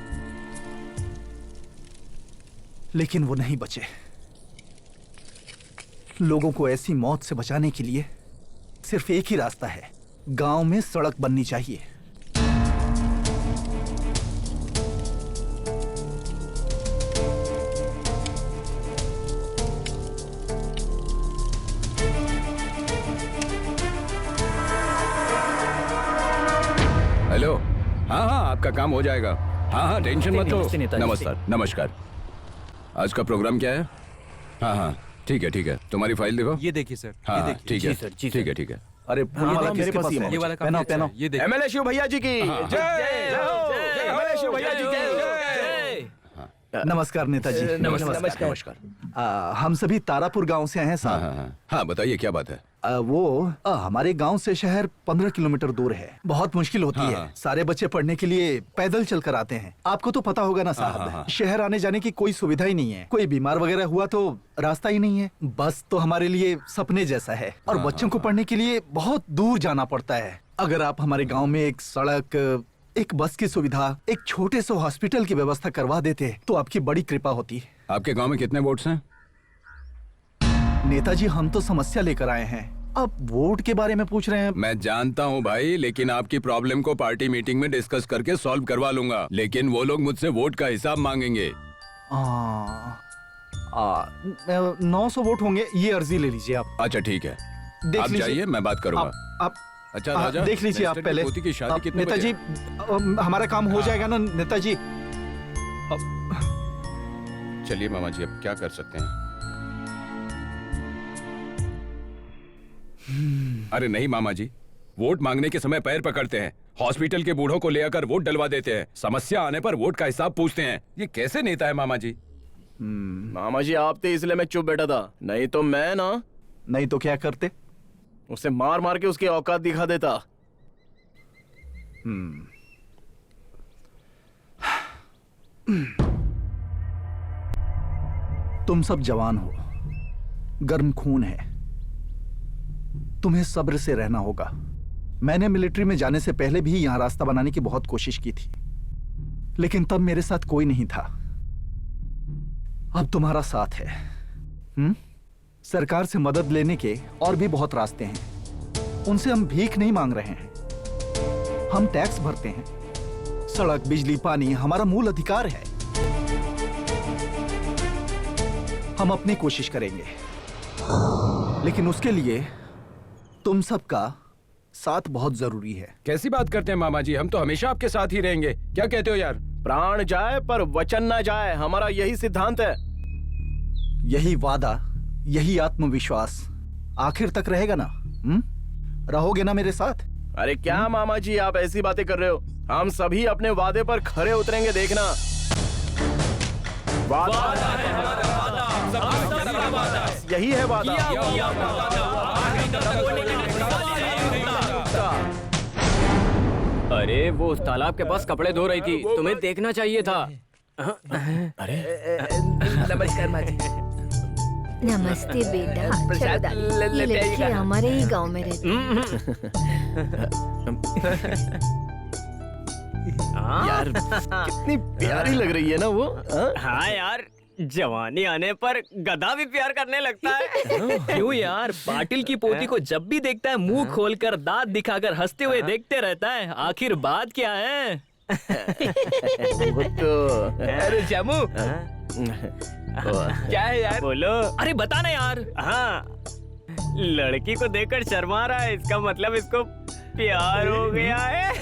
लेकिन वो नहीं बचे। लोगों को ऐसी मौत से बचाने के लिए सिर्फ एक ही रास्ता है, गांव में सड़क बननी चाहिए। हेलो, हाँ हाँ, आपका काम हो जाएगा। हाँ हाँ, टेंशन मत लो। नमस्कार, नमस्कार। आज का प्रोग्राम क्या है? हाँ हाँ, ठीक है ठीक है। तुम्हारी फाइल देखो। ये देखिए सर। हाँ ठीक है, ठीक है ठीक है। अरे वाला मेरे पास ही है। ये वाला पहनाओ पहनाओ। ये देखिए। एमएलए शिव भैया जी की जय। एमएलए शिव भैया जी की जय। नमस्कार नेताजी। नमस्कार। हम सभी तारापुर गांव से आए हैं हाँ साहब। हाँ हाँ, हाँ बताइए क्या बात है? हमारे गांव से शहर 15 किलोमीटर दूर है। बहुत मुश्किल होती हाँ, है। हाँ। सारे बच्चे पढ़ने के लिए पैदल चल कर आते हैं। आपको तो पता होगा ना साहब। हाँ, हाँ। शहर आने जाने की कोई सुविधा ही नहीं है। कोई बीमार वगैरह हुआ तो रास्ता ही नहीं है। बस तो हमारे लिए सपने जैसा है। और हाँ, बच्चों को पढ़ने के लिए बहुत दूर जाना पड़ता है। अगर आप हमारे गाँव में एक सड़क, एक बस की सुविधा, एक छोटे से हॉस्पिटल की व्यवस्था करवा देते तो आपकी बड़ी कृपा होती। आपके गांव में कितने वोट्स हैं? नेताजी, हम तो समस्या लेकर आए हैं, अब वोट के बारे में पूछ रहे हैं। मैं जानता हूँ भाई, लेकिन आपकी प्रॉब्लम को पार्टी मीटिंग में डिस्कस करके सॉल्व करवा लूंगा। लेकिन वो लोग मुझसे वोट का हिसाब मांगेंगे। 900 वोट होंगे। ये अर्जी ले लीजिए आप। अच्छा ठीक है, देख आप लीजिए। जाइए, मैं बात करूंगा। आप अच्छा राजा, देख लीजिए आप नेस्टर की पहले। पोती की शादी कितने नेताजी, बजे? हमारा काम हो जाएगा ना नेताजी? चलिए मामा जी, अब क्या कर सकते हैं? अरे नहीं मामा जी, वोट मांगने के समय पैर पकड़ते हैं, हॉस्पिटल के बूढ़ों को ले आकर वोट डलवा देते हैं, समस्या आने पर वोट का हिसाब पूछते हैं। ये कैसे नेता है मामा जी? मामा जी आप थे इसलिए मैं चुप बैठा था, नहीं तो मैं ना। नहीं तो क्या करते? उसे मार मार के उसकी औकात दिखा देता। तुम सब जवान हो, गर्म खून है, तुम्हें सब्र से रहना होगा। मैंने मिलिट्री में जाने से पहले भी यहां रास्ता बनाने की बहुत कोशिश की थी, लेकिन तब मेरे साथ कोई नहीं था। अब तुम्हारा साथ है। सरकार से मदद लेने के और भी बहुत रास्ते हैं। उनसे हम भीख नहीं मांग रहे हैं, हम टैक्स भरते हैं। सड़क, बिजली, पानी हमारा मूल अधिकार है। हम अपनी कोशिश करेंगे, लेकिन उसके लिए तुम सबका साथ बहुत जरूरी है। कैसी बात करते हैं मामा जी, हम तो हमेशा आपके साथ ही रहेंगे। क्या कहते हो यार? प्राण जाए पर वचन ना जाए, हमारा यही सिद्धांत है। यही वादा, यही आत्मविश्वास आखिर तक रहेगा ना? रहोगे ना मेरे साथ? अरे क्या मामा जी आप ऐसी बातें कर रहे हो? हम सभी अपने वादे पर खरे उतरेंगे, देखना। वादा है हमारा, यही है वादा। अरे वो उस तालाब के पास कपड़े धो रही थी, तुम्हें देखना चाहिए था। अरे नमस्कार माँ जी। नमस्ते बेटा। चलो दादी, ये लड़की हमारे ही गांव में रहती है। यार कितनी प्यारी लग रही है ना वो। हाँ यार, जवानी आने पर गधा भी प्यार करने लगता है। क्यों यार, पाटिल की पोती को जब भी देखता है मुंह खोलकर दांत दिखाकर हंसते हुए देखते रहता है। आखिर बात क्या है? वो तो अरे जमू क्या है यार? बोलो। अरे बता ना यार। हाँ, लड़की को देखकर शर्मा रहा है, इसका मतलब इसको प्यार हो गया है।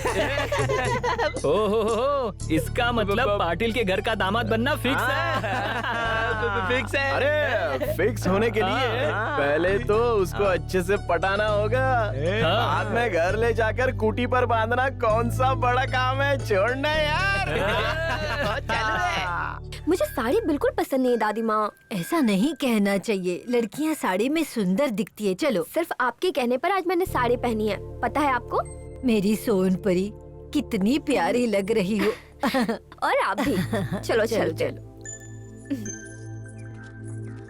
ओहो, इसका मतलब पाटिल के घर का दामाद बनना फिक्स है। फिक्स है। अरे फिक्स होने के लिए पहले तो उसको अच्छे से पटाना होगा, बाद में घर ले जाकर कुटी पर बांधना कौन सा बड़ा काम है, छोड़ना यार। मुझे साड़ी बिल्कुल पसंद नहीं है दादी माँ। ऐसा नहीं कहना चाहिए, लड़कियाँ साड़ी में सुंदर दिखती है। चलो, सिर्फ आपके कहने पर आज मैंने साड़ी पहनी है, पता है आपको? मेरी सोन परी कितनी प्यारी लग रही हो। और आप भी। चलो चलो चलो।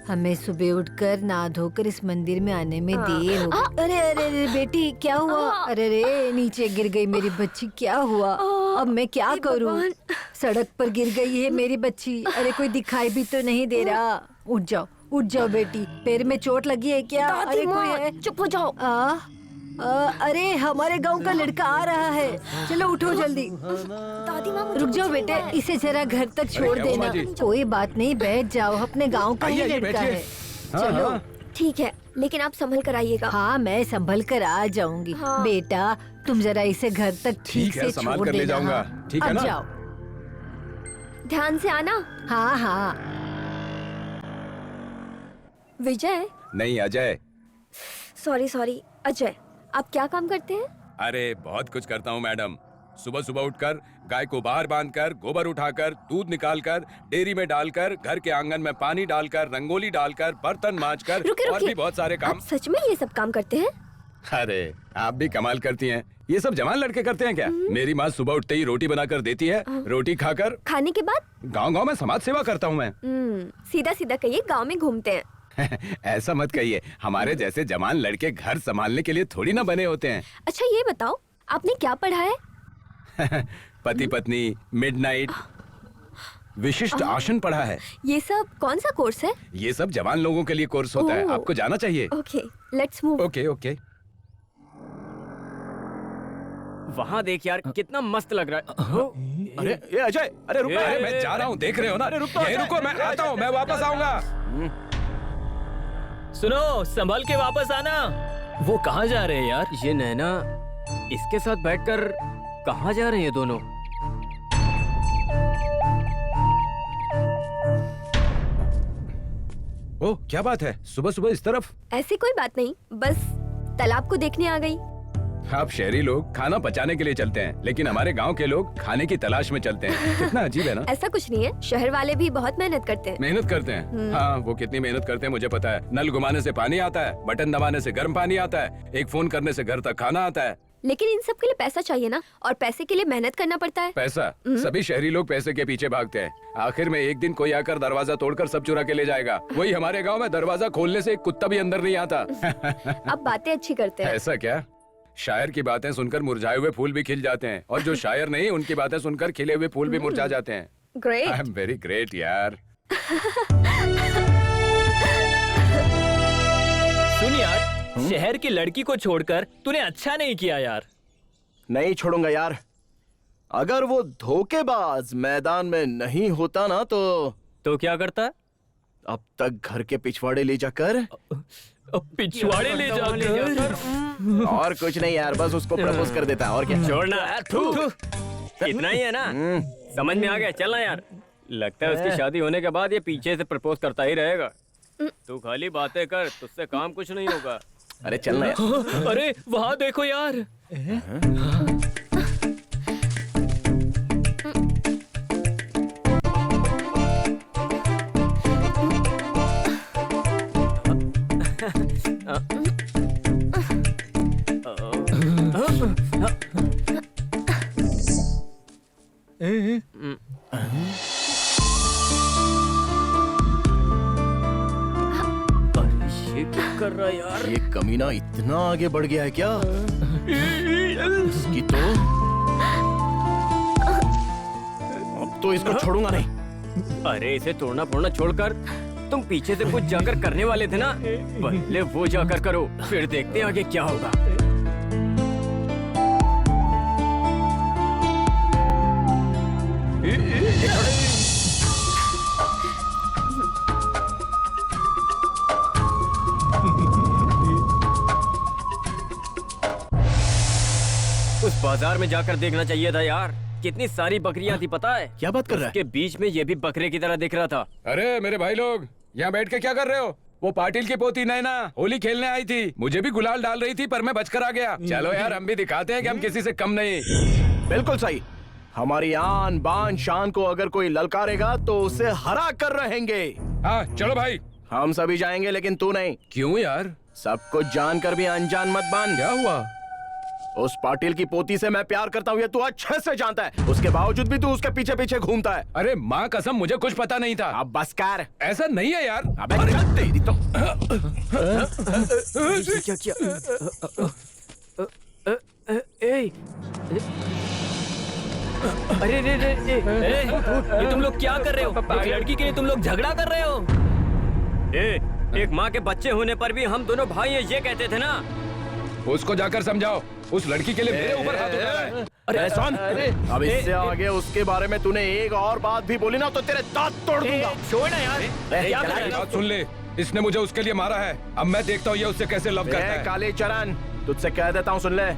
हमें सुबह उठकर नहा धोकर इस मंदिर में आने में देर हो गई। अरे अरे अरे बेटी क्या हुआ? अरे रे नीचे गिर गई मेरी बच्ची, क्या हुआ? अब मैं क्या करूं? सड़क पर गिर गई है मेरी बच्ची। अरे कोई दिखाई भी तो नहीं दे रहा। उठ जाओ बेटी, पैर में चोट लगी है क्या? अरे कोई है? चुप हो जाओ। अरे हमारे गांव का लड़का आ रहा है, चलो उठो जल्दी। दादी माँ रुक जाओ बेटे, इसे जरा घर तक छोड़ देना। कोई बात नहीं, बैठ जाओ, अपने गांव का ही लड़का है। चलो ठीक है, लेकिन आप संभल कर आइएगा। हाँ मैं संभल कर आ जाऊंगी। बेटा तुम जरा इसे घर तक ठीक से संभाल छोड़ कर ले देना। जाऊंगा, हाँ। ठीक है अब ना? जाओ। ध्यान से आना। हाँ। विजय, नहीं अजय। सॉरी अजय, आप क्या काम करते हैं? अरे बहुत कुछ करता हूँ मैडम। सुबह सुबह उठकर गाय को बाहर बांधकर, गोबर उठाकर, दूध निकालकर, डेयरी में डालकर, घर के आंगन में पानी डालकर, रंगोली डालकर, बर्तन मांजकर और भी बहुत सारे काम। आप सच में ये सब काम करते हैं? अरे आप भी कमाल करती हैं। ये सब जवान लड़के करते हैं क्या? मेरी माँ सुबह उठते ही रोटी बनाकर देती है, रोटी खाकर खाने के बाद गांव-गांव में समाज सेवा करता हूँ मैं। सीधा सीधा कहिए, गांव में घूमते हैं। ऐसा मत कहिए, हमारे जैसे जवान लड़के घर संभालने के लिए थोड़ी ना बने होते हैं। अच्छा ये बताओ, आपने क्या पढ़ा है? पति पत्नी, मिडनाइट, विशिष्ट आसन पढ़ा है। ये सब कौन सा कोर्स है? ये सब जवान लोगों के लिए कोर्स होता है, आपको जाना चाहिए। Okay, let's move. ओके। वहाँ देख यार, कितना मस्त लग रहा है। अरे ये अजय, अरे रुको, अरे मैं जा रहा हूँ, देख रहे हो ना? अरे रुको, मैं आता हूँ, मैं वापस आऊंगा। सुनो, संभल के वापस आना। वो कहाँ जा रहे हैं यार? ये नैना इसके साथ बैठकर कहाँ जा रहे हैं दोनों? ओह क्या बात है, सुबह सुबह इस तरफ? ऐसी कोई बात नहीं, बस तालाब को देखने आ गई। आप शहरी लोग खाना पचाने के लिए चलते हैं, लेकिन हमारे गांव के लोग खाने की तलाश में चलते हैं। कितना अजीब है ना? ऐसा कुछ नहीं है, शहर वाले भी बहुत मेहनत करते हैं। मेहनत करते हैं? हाँ, वो कितनी मेहनत करते हैं मुझे पता है। नल घुमाने से पानी आता है, बटन दबाने से गर्म पानी आता है, एक फोन करने से घर तक खाना आता है। लेकिन इन सब के लिए पैसा चाहिए ना, और पैसे के लिए मेहनत करना पड़ता है। पैसा? सभी शहरी लोग पैसे के पीछे भागते हैं। आखिर में एक दिन कोई आकर दरवाजा तोड़कर सब चुरा के ले जाएगा। वही हमारे गाँव में दरवाजा खोलने से एक कुत्ता भी अंदर नहीं आता। अब बातें अच्छी करते हैं। ऐसा क्या? शायर की बातें सुनकर मुरझाए हुए फूल भी खिल जाते हैं, और जो शायर नहीं उनकी बातें सुनकर खिले हुए फूल भी मुरझा जाते हैं। Great. I am very great यार। सुन यार, शहर की लड़की को छोड़कर तूने अच्छा नहीं किया यार। नहीं छोड़ूंगा यार। अगर वो धोखेबाज मैदान में नहीं होता ना तो क्या करता? अब तक घर के पिछवाड़े ले जाकर पिछवाड़े ले जाकर और कुछ नहीं यार, बस उसको प्रपोज कर देता। और क्या? छोड़ना, इतना ही है ना? समझ में आ गया, चलना यार। लगता है उसकी शादी होने के बाद ये पीछे से प्रपोज करता ही रहेगा। तू खाली बातें कर, तुझसे काम कुछ नहीं होगा। अरे चलना यार। अरे वहाँ देखो यार। ये क्या कर रहा है यार? ये कमीना इतना आगे बढ़ गया है क्या? इसकी तो तो इसको छोड़ूंगा नहीं। अरे इसे तोड़ना फोड़ना छोड़कर तुम पीछे से कुछ जाकर करने वाले थे ना, पहले वो जाकर करो, फिर देखते हैं आगे क्या होगा। उस बाजार में जाकर देखना चाहिए था यार, कितनी सारी बकरियां थी पता है। क्या बात कर रहा है? के बीच में ये भी बकरे की तरह दिख रहा था। अरे मेरे भाई लोग, यहाँ बैठ के क्या कर रहे हो? वो पाटिल की पोती नैना होली खेलने आई थी, मुझे भी गुलाल डाल रही थी पर मैं बचकर आ गया। चलो यार हम भी दिखाते हैं कि हम किसी से कम नहीं। बिल्कुल सही। हमारी आन बान शान को अगर कोई ललकारेगा तो उसे हरा कर रहेंगे। हाँ चलो भाई। हम सभी जाएंगे लेकिन तू नहीं। क्यों यार? सब कुछ जानकर भी अनजान मत बन। क्या हुआ? उस पाटिल की पोती से मैं प्यार करता हूँ, ये तू अच्छे से जानता है। उसके बावजूद भी तू उसके पीछे पीछे घूमता है। अरे माँ कसम मुझे कुछ पता नहीं था। अब बस कर। ऐसा नहीं है यार। अबे चल तेरी तो। क्या क्या? अरे रे रे ये तुम लोग क्या कर रहे हो? एक लड़की के लिए तुम लोग झगड़ा कर रहे हो? एक माँ के बच्चे होने पर भी हम दोनों भाई हैं ये कहते थे ना। उसको जाकर समझाओ, उस लड़की के लिए मेरे ऊपर हाथ उठा रहा है। अरे सुन, अब इससे आगे उसके बारे में तूने एक और बात भी बोली ना तो तेरे दांत तोड़ दूंगा। छोड़ ना यार। क्या कर रहा है? बात सुन ले, इसने मुझे उसके लिए मारा है। अब मैं देखता हूँ ये उससे कैसे लव करता है। काले चरण, तुझसे कह देता हूँ सुन ले,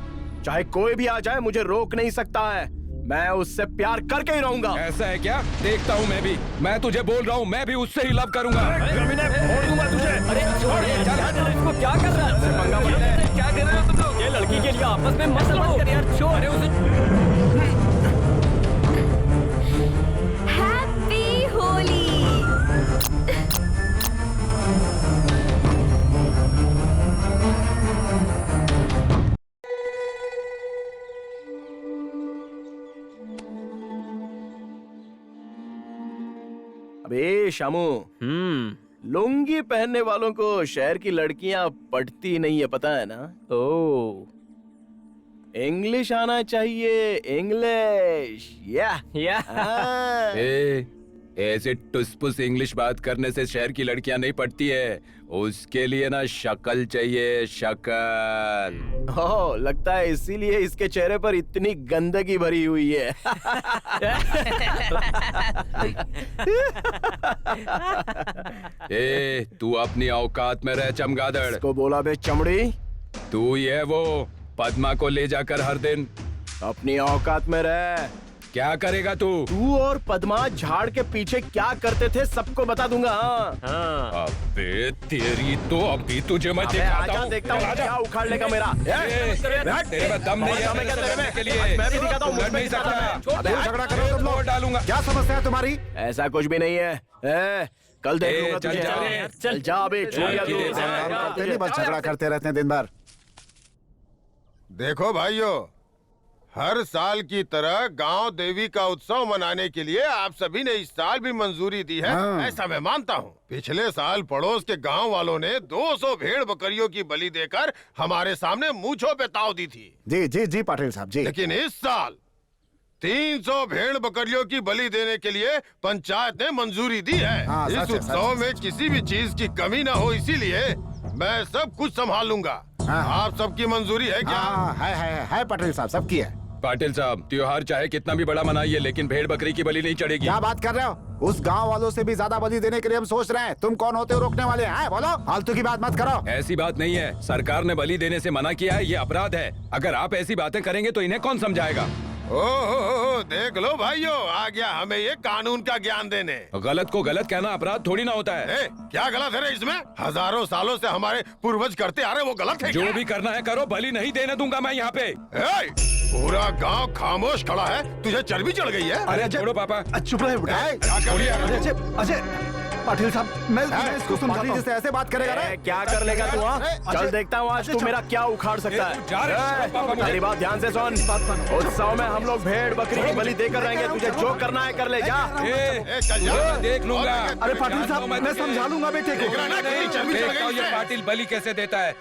चाहे कोई भी आ जाए मुझे रोक नहीं सकता है। मैं उससे प्यार करके ही रहूंगा। ऐसा है क्या? देखता हूँ मैं भी। मैं तुझे बोल रहा हूँ, मैं भी उससे ही लव करूंगा। छोड़ दूंगा तुझे। अरे छोड़ इसको, क्या कर रहा है? पंगा मत ले। क्या कर रहे हो तुम लोग? ये लड़की के लिए आपस में मत लड़ो यार। छोड़। अरे उसे हैप्पी होली। अबे शामू, लुंगी पहनने वालों को शहर की लड़कियां पटती नहीं है, पता है ना? ओ इंग्लिश आना चाहिए, इंग्लिश। या ऐसे टुसपुस इंग्लिश बात करने से शहर की लड़कियां नहीं पटती है। उसके लिए ना शक्ल चाहिए, शक्ल। ओह, लगता है इसीलिए इसके चेहरे पर इतनी गंदगी भरी हुई है। तू अपनी औकात में रह चमगादड़। इसको बोला बे चमड़ी। तू ये वो पद्मा को ले जाकर हर दिन अपनी औकात में रह। क्या करेगा तू? तू और पद्मा झाड़ के पीछे क्या करते थे सबको बता दूंगा। अबे तेरी तो अभी तुझे मैं दिखाता हूँ। देखता हूँ क्या उखाड़ लेगा मेरा। तेरे में दम नहीं है के लिए। मैं भी दिखाता हूँ। नहीं सकता। झगड़ा करो तुम लोग। डालूंगा। क्या समस्या है तुम्हारी? ऐसा कुछ भी नहीं है। कल देख लूंगा चल तुझे। जा। चल जा अबे, छोड़ दिया तू। करते नहीं, बस झगड़ा करते रहते हैं दिन भर। देखो भाइयों, हर साल की तरह गांव देवी का उत्सव मनाने के लिए आप सभी ने इस साल भी मंजूरी दी है। ऐसा मैं मानता हूँ। पिछले साल पड़ोस के गांव वालों ने 200 भेड़ बकरियों की बलि देकर हमारे सामने मूंछों पे ताव दी थी। जी जी जी पाटिल साहब जी। लेकिन इस साल 300 भेड़ बकरियों की बलि देने के लिए पंचायत ने मंजूरी दी है। इस उत्सव में किसी भी चीज की कमी न हो, इसीलिए मैं सब कुछ संभाल लूंगा। आप सबकी मंजूरी है क्या? है पाटिल साहब, सबकी है। पाटिल साहब, त्योहार चाहे कितना भी बड़ा मनाइए लेकिन भेड़ बकरी की बलि नहीं चढ़ेगी। क्या बात कर रहे हो? उस गांव वालों से भी ज्यादा बलि देने के लिए हम सोच रहे हैं। तुम कौन होते हो रोकने वाले? हैं बोलो, फालतू की बात मत करो। ऐसी बात नहीं है, सरकार ने बलि देने से मना किया है, ये अपराध है। अगर आप ऐसी बातें करेंगे तो इन्हें कौन समझाएगा? ओह, देख लो भाइयों, आ गया हमें ये कानून का ज्ञान देने। गलत को गलत कहना अपराध थोड़ी ना होता है। क्या गलत है रे इसमें? हजारों सालों से हमारे पूर्वज करते आ रहे, वो गलत है? जो भी करना है करो, बलि नहीं देने दूंगा मैं यहाँ पे। पूरा गांव खामोश खड़ा है, तुझे चर्बी चढ़ गई है? अरे छोड़ो पापा। चुप रहे अजय, पाटिल साहब, मैं इसको समझाता हूँ। ऐसे बात करेगा ना? क्या कर लेगा तू? चल देखता हूँ आज तू मेरा क्या उखाड़ सकता है। मेरी बात ध्यान से सुन। उत्सव में हम लोग भेड़ बकरी की बलि देकर रहेंगे। तुझे जो करना है कर ले, जा। देख लूंगा। अरे पाटिल साहब, मैं समझा लूंगा बेटे को। ये पाटिल बलि कैसे देता है।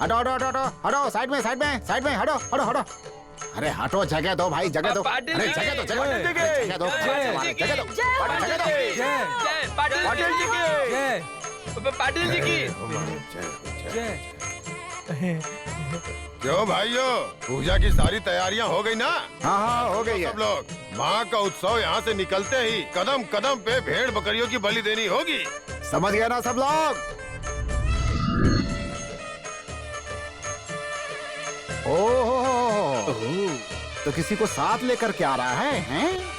हटो हटो हटो हटो हटो, साइड में साइड में साइड में, हटो हटो हटो। अरे हटो, जगह दो भाई, जगह दो। पाटिल अरे जी! जगह दो, जगह दो, जगह दो, जगह दो, जगह दो। जय पाटिल जी की पाटिल जी की। क्यों भाइयों, पूजा की सारी तैयारियां हो गई ना? हाँ हाँ हो गई है। सब लोग, माँ का उत्सव यहाँ से निकलते ही कदम कदम पे भेड़ बकरियों की बलि देनी होगी। समझ गए ना सब लोग? ओह, तो किसी को साथ लेकर के आ रहा है, हैं?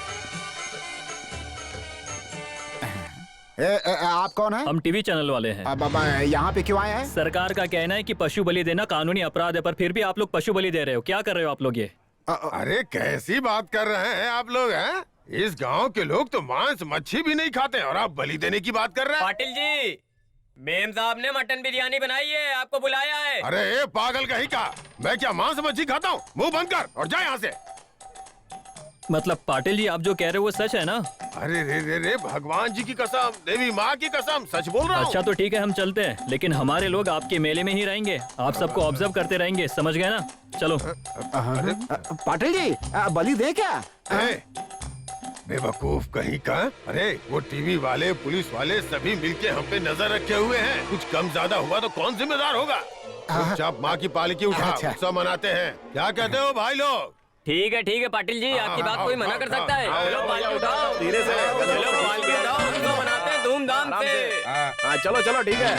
आप कौन है? हम टीवी चैनल वाले हैं। अब यहाँ पे क्यों आए हैं? सरकार का कहना है कि पशु बलि देना कानूनी अपराध है, पर फिर भी आप लोग पशु बलि दे रहे हो। क्या कर रहे हो आप लोग ये? अरे कैसी बात कर रहे हैं आप लोग, हैं? इस गांव के लोग तो मांस मच्छी भी नहीं खाते और आप बलि देने की बात कर रहे हैं। पाटिल जी, मेम साहब ने मटन बिरयानी बनाई है, आपको बुलाया है। अरे पागल कहीं का, मैं क्या मांस मच्छी खाता हूँ? मुंह बंद कर और जा यहाँ से। मतलब पाटिल जी, आप जो कह रहे हो वो सच है ना? अरे रे रे रे, भगवान जी की कसम, देवी माँ की कसम, सच बोल रहा हूँ। अच्छा तो ठीक है, हम चलते हैं, लेकिन हमारे लोग आपके मेले में ही रहेंगे। आप सबको ऑब्जर्व करते रहेंगे, समझ गए ना? चलो। पाटिल जी, बलि दे क्या? बेवकूफ कहीं का। अरे वो टीवी वाले, पुलिस वाले सभी मिलके हम पे नजर रखे हुए हैं। कुछ कम ज्यादा हुआ तो कौन जिम्मेदार होगा? चुपचाप माँ की पालकी उठा, अच्छा। उत्सव मनाते हैं। क्या कहते हो भाई लोग? ठीक है पाटिल जी, आपकी बात कोई मना कर सकता है। चलो पालकी उठाओ, धीरे से, चलो पालकी उठाओ, उत्सव मनाते हैं धूमधाम से। हाँ चलो चलो ठीक है।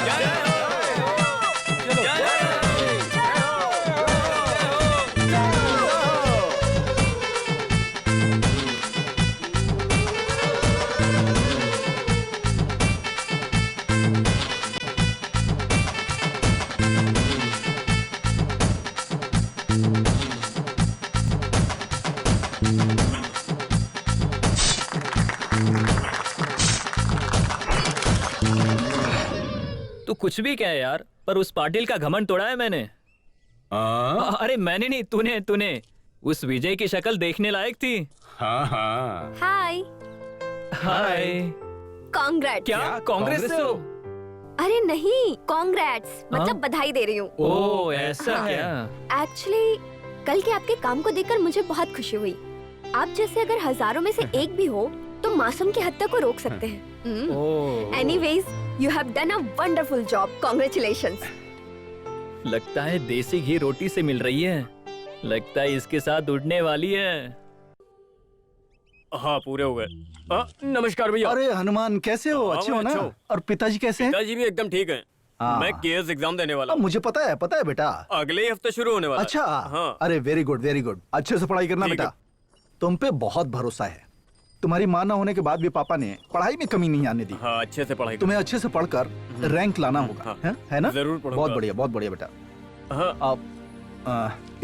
तू कुछ भी क्या है यार, पर उस पाटिल का घमंड तोड़ा है मैंने। अरे मैंने नहीं, तूने उस विजय की शक्ल देखने लायक थी। हाँ हाँ। हाय। हाय। कांग्रेट्स। क्या कांग्रेस से हो? अरे नहीं, कांग्रेट्स मतलब बधाई दे रही हूँ। ओह ऐसा क्या? एक्चुअली कल के आपके काम को देखकर मुझे बहुत खुशी हुई। आप जैसे अगर हजारों में से एक भी हो तो मासूम की हत्या को रोक सकते हैं। Anyways, you have done a wonderful job. Congratulations. लगता है देसी घी रोटी से मिल रही है। लगता है इसके साथ उड़ने वाली है। हाँ पूरे हो गए। नमस्कार भैया। अरे हनुमान, कैसे हो? अच्छे हो ना? अच्छा हूँ। और पिताजी कैसे हैं? पिताजी भी एकदम ठीक हैं। मैं केएस एग्जाम देने वाला हूँ। मुझे पता है बेटा। अगले ही हफ्ते शुरू होने वाला है। अच्छा। हाँ। अरे वेरी गुड वेरी गुड, अच्छे से पढ़ाई करना ठीक बेटा। तुम पे बहुत भरोसा है। तुम्हारी मां ना होने के बाद भी पापा ने पढ़ाई में कमी नहीं आने दी। हाँ अच्छे से पढ़ाई। तुम्हें अच्छे से पढ़कर रैंक लाना होगा, है ना? जरूर पढ़ूंगा। बहुत बढ़िया बेटा। हाँ। आप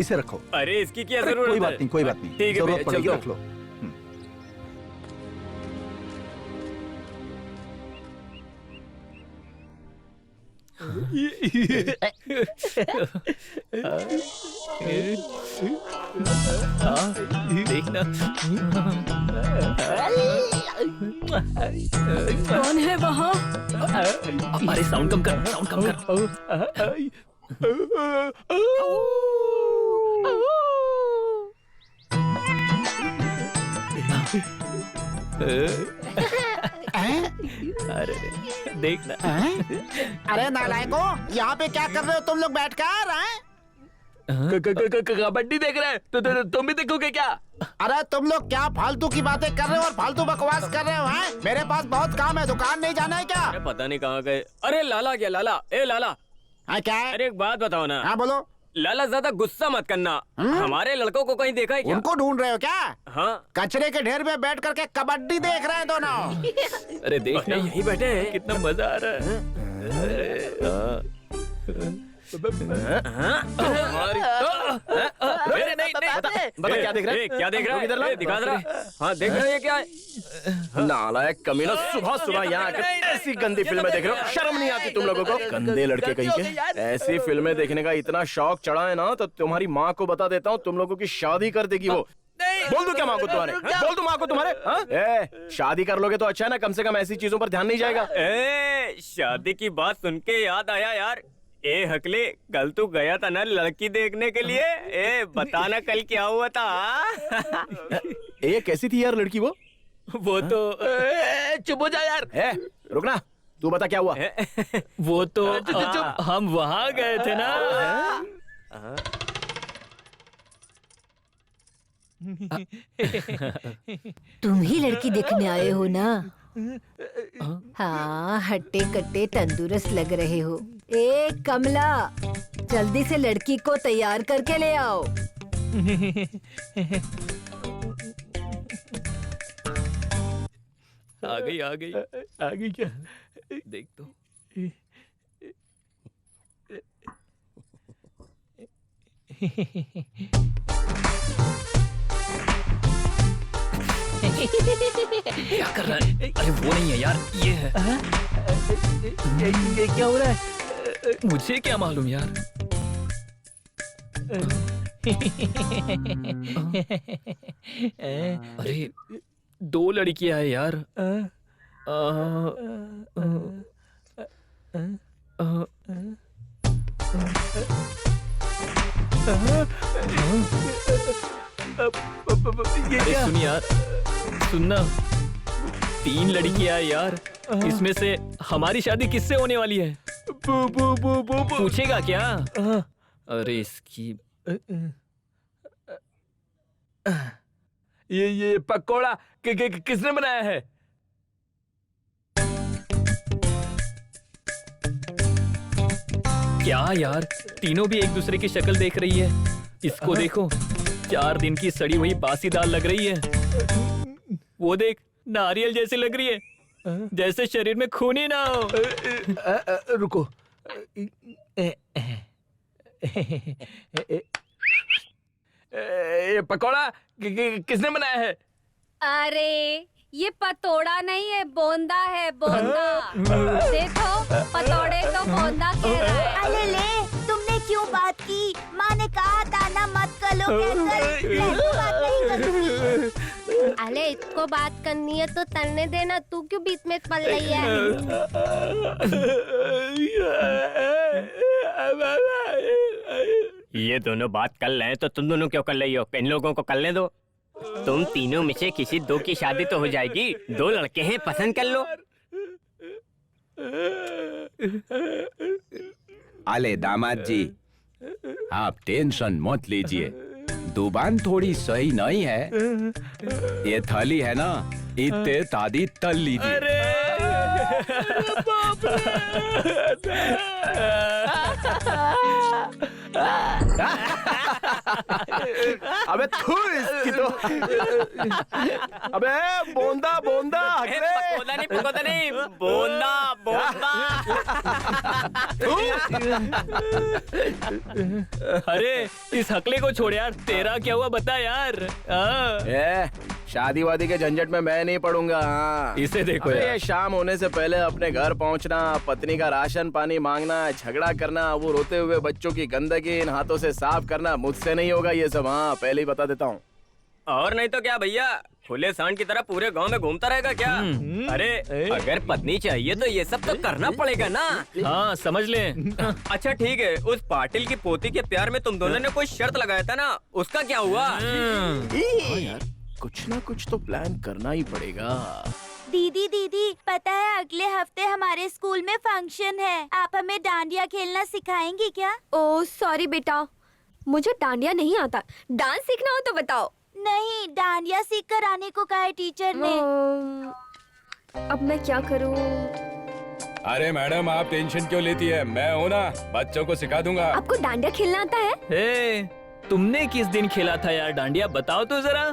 इसे रखो। अरे इसकी क्या अरे जरूरत है? कोई बात नहीं, ठीक है जरूरत भैया, पड़ेगी चलता रख लो। देखना। कौन है वहाँ? अरे साउंड कम कर। अरे देखना। अरे नालायकों, यहाँ पे क्या कर रहे हो तुम लोग बैठकर? कबड्डी देख रहे हैं तो तुम भी देखोगे क्या? अरे तुम लोग क्या फालतू की बातें कर रहे हो और फालतू बकवास कर रहे हो, हैं? मेरे पास बहुत काम है, दुकान नहीं जाना है क्या? अरे पता नहीं कहाँ गए। अरे लाला क्या लाला? ए लाला। हाँ क्या है? अरे एक बात बताओ ना। हाँ बोलो। लाला ज्यादा गुस्सा मत करना। हमारे लड़कों को कहीं देखा है क्या? उनको ढूंढ रहे हो क्या? हाँ। कचरे के ढेर में बैठ करके कबड्डी देख रहे हैं दोनों। अरे देखना, यही बैठे हैं। कितना मजा आ रहा है। बता क्या देख रहा है? क्या देख रहा है? इधर ला। दिखा रहा। हाँ देख रहा है, ये क्या है? नालायक कमीना, सुबह सुबह यहाँ आकर ऐसी गंदी फिल्में देख रहे हो? शर्म नहीं आती तुम लोगों को? गंदे लड़के कहीं के। ऐसी फिल्में देखने का इतना शौक चढ़ा है ना, तो तुम्हारी माँ को बता देता हूँ, तुम लोगों की शादी कर देगी वो। बोल दूं क्या माँ को तुम्हारे? बोल दूं माँ को तुम्हारे? हाँ? ए, शादी कर लोगे तो अच्छा है ना, कम से कम ऐसी चीजों पर ध्यान नहीं जाएगा। ए, शादी की बात सुन के याद आया यार। ए हकले, कल तू गया था ना लड़की देखने के लिए? ए, बताना कल क्या हुआ था? ए, कैसी थी यार लड़की वो? वो तो चुप हो जा यार। ए, रुकना, तू बता क्या हुआ? वो तो हम वहाँ गए थे ना। तुम ही लड़की देखने आए हो ना? हाँ, हट्टे कट्टे तंदुरुस्त लग रहे हो। ए कमला, जल्दी से लड़की को तैयार करके ले आओ। आ गई क्या? देख तो। क्या कर रहा है? अरे वो नहीं है यार, ये है। ये क्या हो रहा है? मुझे क्या मालूम यार। अरे दो लड़कियां हैं यार। अरे सुन यार, सुनना, 3 लड़कियां हैं यार। इसमें से हमारी शादी किससे होने वाली है? पूछेगा क्या? अरे इसकी ये पकोड़ा किसने बनाया है? क्या यार, तीनों भी एक दूसरे की शक्ल देख रही है। इसको देखो, 4 दिन की सड़ी हुई बासी दाल लग रही है। वो देख, नारियल जैसी लग रही है, जैसे शरीर में खून ही ना हो। रुको, ये पकोड़ा किसने बनाया है? अरे ये पतोड़ा नहीं है, बोंदा है, बोंदा। देखो, पतोड़े तो बोंदा कह रहा है। अरे ले, तुमने क्यों बात की? माँ ने कहा था ना मत करो कहकर, मैं तो बात नहीं करूँगी। अरे इसको बात करनी है तो करने देना, तू क्यों बीच में पड़ रही है? ये दोनों बात कर रहे हैं तो तुम दोनों क्यों कर रही हो? इन लोगों को करने दो। तुम तीनों में से किसी 2 की शादी तो हो जाएगी। 2 लड़के हैं, पसंद कर लो। अले दामाद जी, आप टेंशन मत लीजिए। दुकान थोड़ी सही नहीं है। ये थाली है ना, इतने तादी तल लीजिए। अबे थू इसकी तो। अबे बोंदा बोंदा, पकोड़ा नहीं, बोंदा बोंदा। अरे इस हकले को छोड़ यार, तेरा क्या हुआ बता यार। शादी वादी के झंझट में मैं नहीं पड़ूंगा। हाँ, इसे देखो यार। शाम होने से पहले अपने घर पहुंचना, पत्नी का राशन पानी मांगना, झगड़ा करना, वो रोते हुए बच्चों की गंदगी इन हाथों से साफ करना, मुझसे नहीं होगा ये सब। हाँ, पहले ही बता देता हूँ। और नहीं तो क्या भैया, खुले सांड की तरह पूरे गांव में घूमता रहेगा क्या? अरे अगर पत्नी चाहिए तो ये सब तो करना पड़ेगा ना। हाँ समझ ले। अच्छा ठीक है, उस पाटिल की पोती के प्यार में तुम दोनों ने कोई शर्त लगाया था ना, उसका क्या हुआ? यार कुछ ना कुछ तो प्लान करना ही पड़ेगा। दीदी, पता है अगले हफ्ते हमारे स्कूल में फंक्शन है। आप हमें डांडिया खेलना सिखाएंगी क्या? ओह सॉरी बेटा, मुझे डांडिया नहीं आता। डांस सीखना हो तो बताओ। नहीं, डांडिया सीख कर आने को कहा है टीचर ने। अब मैं क्या करूं? अरे मैडम, आप टेंशन क्यों लेती है? मैं हूँ ना, बच्चों को सिखा दूंगा। आपको डांडिया खेलना आता है? हे, तुमने किस दिन खेला था यार डांडिया, बताओ तो जरा।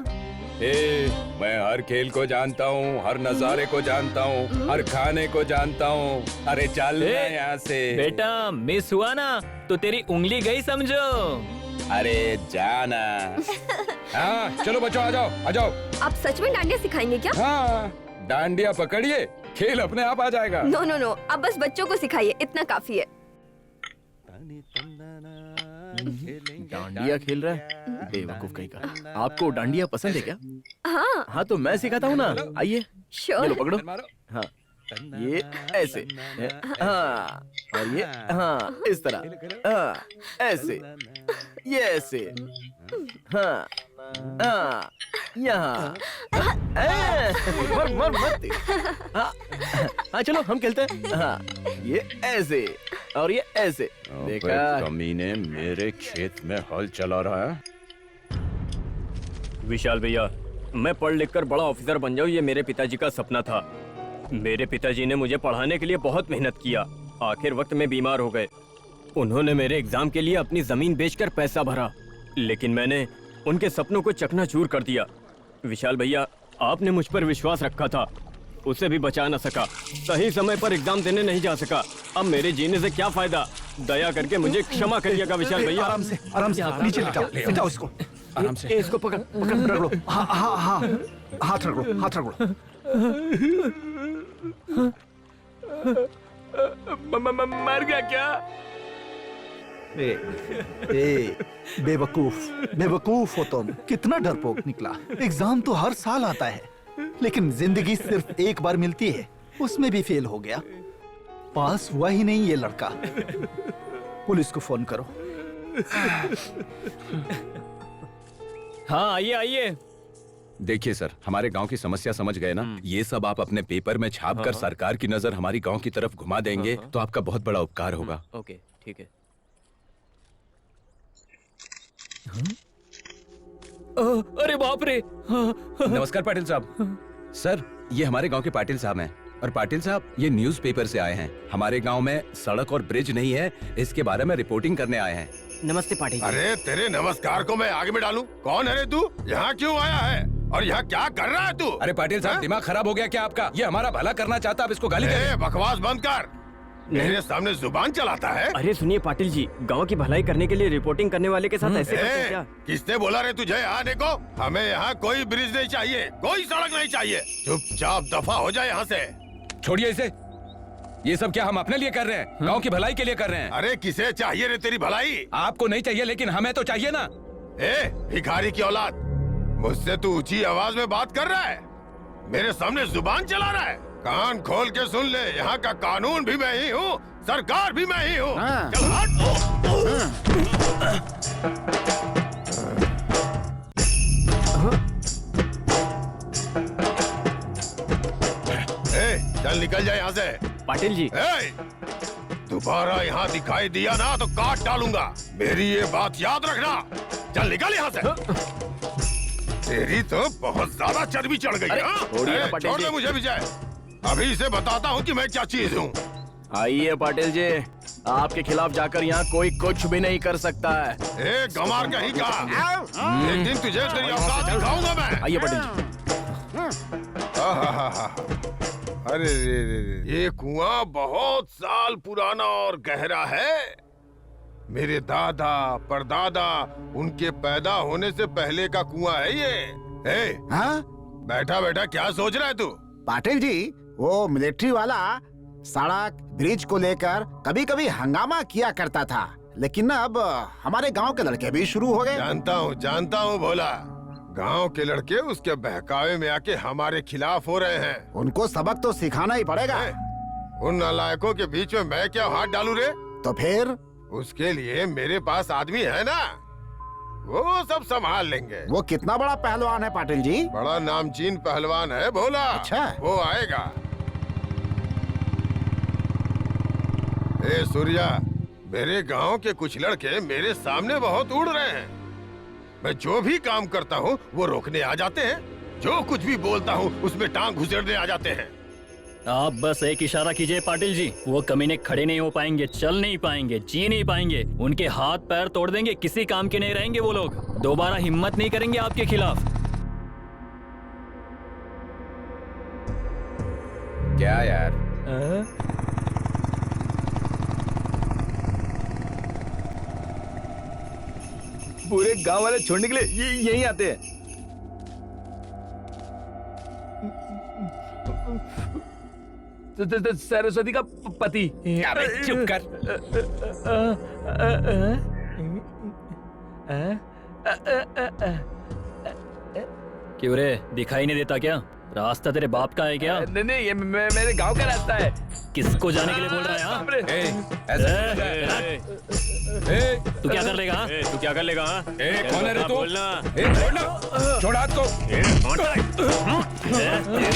मैं हर खेल को जानता हूँ, हर नजारे को जानता हूँ, हर खाने को जानता हूँ। अरे चल यहाँ से। बेटा मिस हुआ ना तो तेरी उंगली गई समझो। अरे जाना। हाँ चलो बच्चों, आ जाओ आ जाओ। आप सच में डांडिया सिखाएंगे क्या? हाँ, डांडिया पकड़िए, खेल अपने आप आ जाएगा। नो, अब बस बच्चों को सिखाइए, इतना काफी है। डांडिया खेल रहा है बेवकूफ कहीं का। आपको डांडिया पसंद है क्या? हाँ हाँ तो मैं सिखाता हूँ ना, आइए। ये श्योर। लो पकड़ो। हाँ ये ऐसे, हाँ और ये हाँ इस तरह, हाँ ऐसे, ये ऐसे, हाँ हाँ यहाँ, मर मत। हाँ हाँ चलो हम खेलते हैं। हाँ ये ऐसे और ये ऐसे। देखा? कमीने मेरे खेत में हल चला रहा है। विशाल भैया, मैं पढ़ लिख कर बड़ा ऑफिसर बन जाऊं, ये मेरे पिताजी का सपना था। मेरे पिताजी ने मुझे पढ़ाने के लिए बहुत मेहनत किया। आखिर वक्त में बीमार हो गए। उन्होंने मेरे एग्जाम के लिए अपनी जमीन बेचकर पैसा भरा, लेकिन मैंने उनके सपनों को चकनाचूर कर दिया। विशाल भैया, आपने मुझ पर विश्वास रखा था, उसे भी बचा न सका। सही समय पर एग्जाम देने नहीं जा सका। अब मेरे जीने से क्या फायदा? दया करके मुझे क्षमा करिएगा विशाल भैया। आराम से नीचे लिटाओ इसको। आराम से। इसको पकड़ रगड़ो। हाँ हाथ रगड़ो। मर गया क्या? बेवकूफ हो तुम। कितना डरपोक निकला। एग्जाम तो हर साल आता है, लेकिन जिंदगी सिर्फ एक बार मिलती है, उसमें भी फेल हो गया। पास हुआ ही नहीं ये लड़का। पुलिस को फोन करो। हाँ आइए। देखिए सर, हमारे गांव की समस्या समझ गए ना? ये सब आप अपने पेपर में छाप कर सरकार की नजर हमारी गांव की तरफ घुमा देंगे तो आपका बहुत बड़ा उपकार होगा। ओके ठीक है। अरे बाप रे। नमस्कार पाटिल साहब। सर ये हमारे गांव के पाटिल साहब हैं। और पाटिल साहब ये न्यूज़पेपर से आए हैं। हमारे गांव में सड़क और ब्रिज नहीं है, इसके बारे में रिपोर्टिंग करने आए हैं। नमस्ते पाटिल। अरे तेरे नमस्कार को मैं आगे में डालूं? कौन है रे तू? यहाँ क्यों आया है और यहाँ क्या कर रहा है तू? अरे पाटिल साहब, दिमाग खराब हो गया क्या आपका? ये हमारा भला करना चाहता, आप इसको गाली दे रहे हैं। बकवास बंद कर। मेरे सामने जुबान चलाता है। अरे सुनिए पाटिल जी, गांव की भलाई करने के लिए रिपोर्टिंग करने वाले के साथ ऐसे करते हैं क्या? किसने बोला रे तुझे आने को? हमें यहाँ कोई ब्रिज नहीं चाहिए, कोई सड़क नहीं चाहिए। चुपचाप दफा हो जाए यहाँ से। छोड़िए इसे। ये सब क्या हम अपने लिए कर रहे हैं? गांव की भलाई के लिए कर रहे हैं। अरे किसे चाहिए रे तेरी भलाई? आपको नहीं चाहिए, लेकिन हमें तो चाहिए ना। भिखारी की औलाद, मुझसे तू ऊंची आवाज में बात कर रहा है, मेरे सामने जुबान चला रहा है। कान खोल के सुन ले, यहाँ का कानून भी मैं ही हूँ, सरकार भी मैं ही हूँ। चल चल निकल जाए यहाँ से। पाटिल जी, दोबारा यहाँ दिखाई दिया ना तो काट डालूंगा। मेरी ये बात याद रखना। चल निकल यहाँ से। तेरी तो बहुत ज्यादा चर्बी चढ़ गई है। छोड़ दे मुझे विजय, अभी इसे बताता हूँ कि मैं क्या चीज हूँ। आइए पाटिल जी, आपके खिलाफ जाकर यहाँ कोई कुछ भी नहीं कर सकता है। गमार कहीं का, एक दिन तुझे तेरी औकात दिखाऊंगा मैं। आइए पाटिल जी। अरे ये कुआं बहुत साल पुराना और गहरा है। मेरे दादा परदादा उनके पैदा होने से पहले का कुआं है ये। हाँ? बैठा बैठा क्या सोच रहा है तू? पाटिल जी, वो मिलिट्री वाला सड़क ब्रिज को लेकर कभी कभी हंगामा किया करता था, लेकिन अब हमारे गांव के लड़के भी शुरू हो गए। जानता हूँ भोला, गांव के लड़के उसके बहकावे में आके हमारे खिलाफ हो रहे हैं। उनको सबक तो सिखाना ही पड़ेगा। उन नालायकों के बीच में मैं क्या हाथ डालूं रे? तो फिर उसके लिए मेरे पास आदमी है ना, वो सब संभाल लेंगे। वो कितना बड़ा पहलवान है पाटिल जी? बड़ा नामचीन पहलवान है भोला। अच्छा, वो आएगा। सूर्या, मेरे गांव के कुछ लड़के मेरे सामने बहुत उड़ रहे हैं। मैं जो भी काम करता हूँ वो रोकने आ जाते हैं, जो कुछ भी बोलता हूँ उसमें टांग घुसेड़ने आ जाते हैं। आप बस एक इशारा कीजिए पाटिल जी, वो कमीने खड़े नहीं हो पाएंगे, चल नहीं पाएंगे, जी नहीं पाएंगे, उनके हाथ पैर तोड़ देंगे, किसी काम के नहीं रहेंगे वो लोग। दोबारा हिम्मत नहीं करेंगे आपके खिलाफ। क्या यार? पूरे गांव वाले छोड़ने के लिए यहीं आते हैं। सरस्वती का पति। अबे चुप कर। क्यों रे, दिखाई नहीं देता क्या? रास्ता तेरे बाप का है क्या? नहीं नहीं, ये मेरे गांव का रास्ता है। किसको जाने के लिए बोल रहा है? हाँ? तू क्या कर लेगा? तू क्या कर लेगा? कौन है रे तू? बोलना। छोड़ना, छोड़ हाथ को। तेरी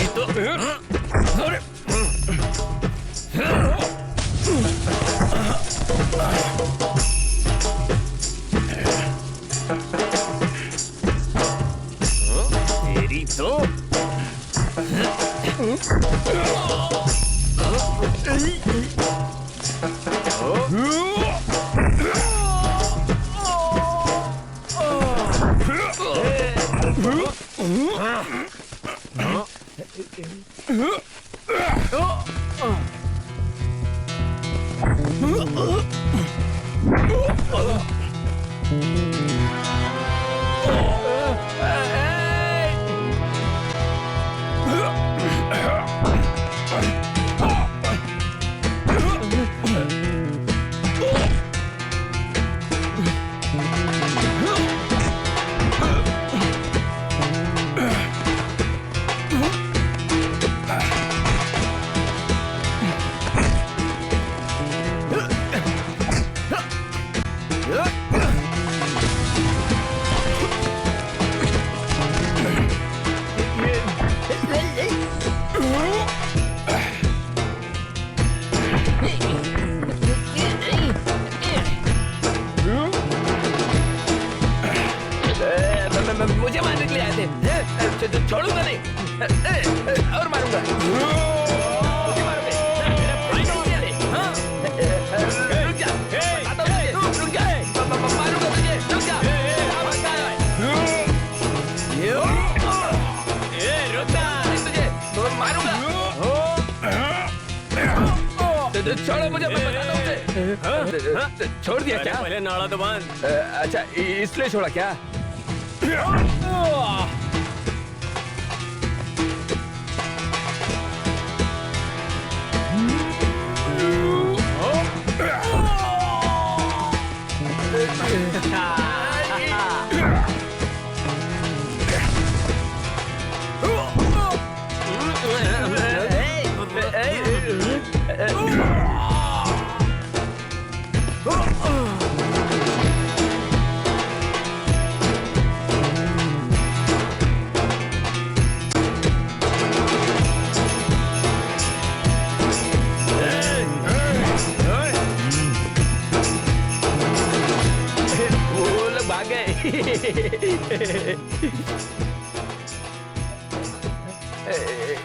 तो तेरी तो मुझे मारने के लिए आए थे। छोड़ूंगा नहीं और मारूंगा। मुझे मारोगे? मेरा भाई को मारोगे? हाँ? रुक जा, बताता हूँ तुझे। रुक जा, मारूंगा तुझे। रुक जा। रुक जा, तुझे तो मारूंगा। छोड़ो मुझे, मैं बताता हूँ तुझे। छोड़ दिया क्या? पहले नाड़ा तो बांध। अच्छा, इसलिए छोड़ा क्या?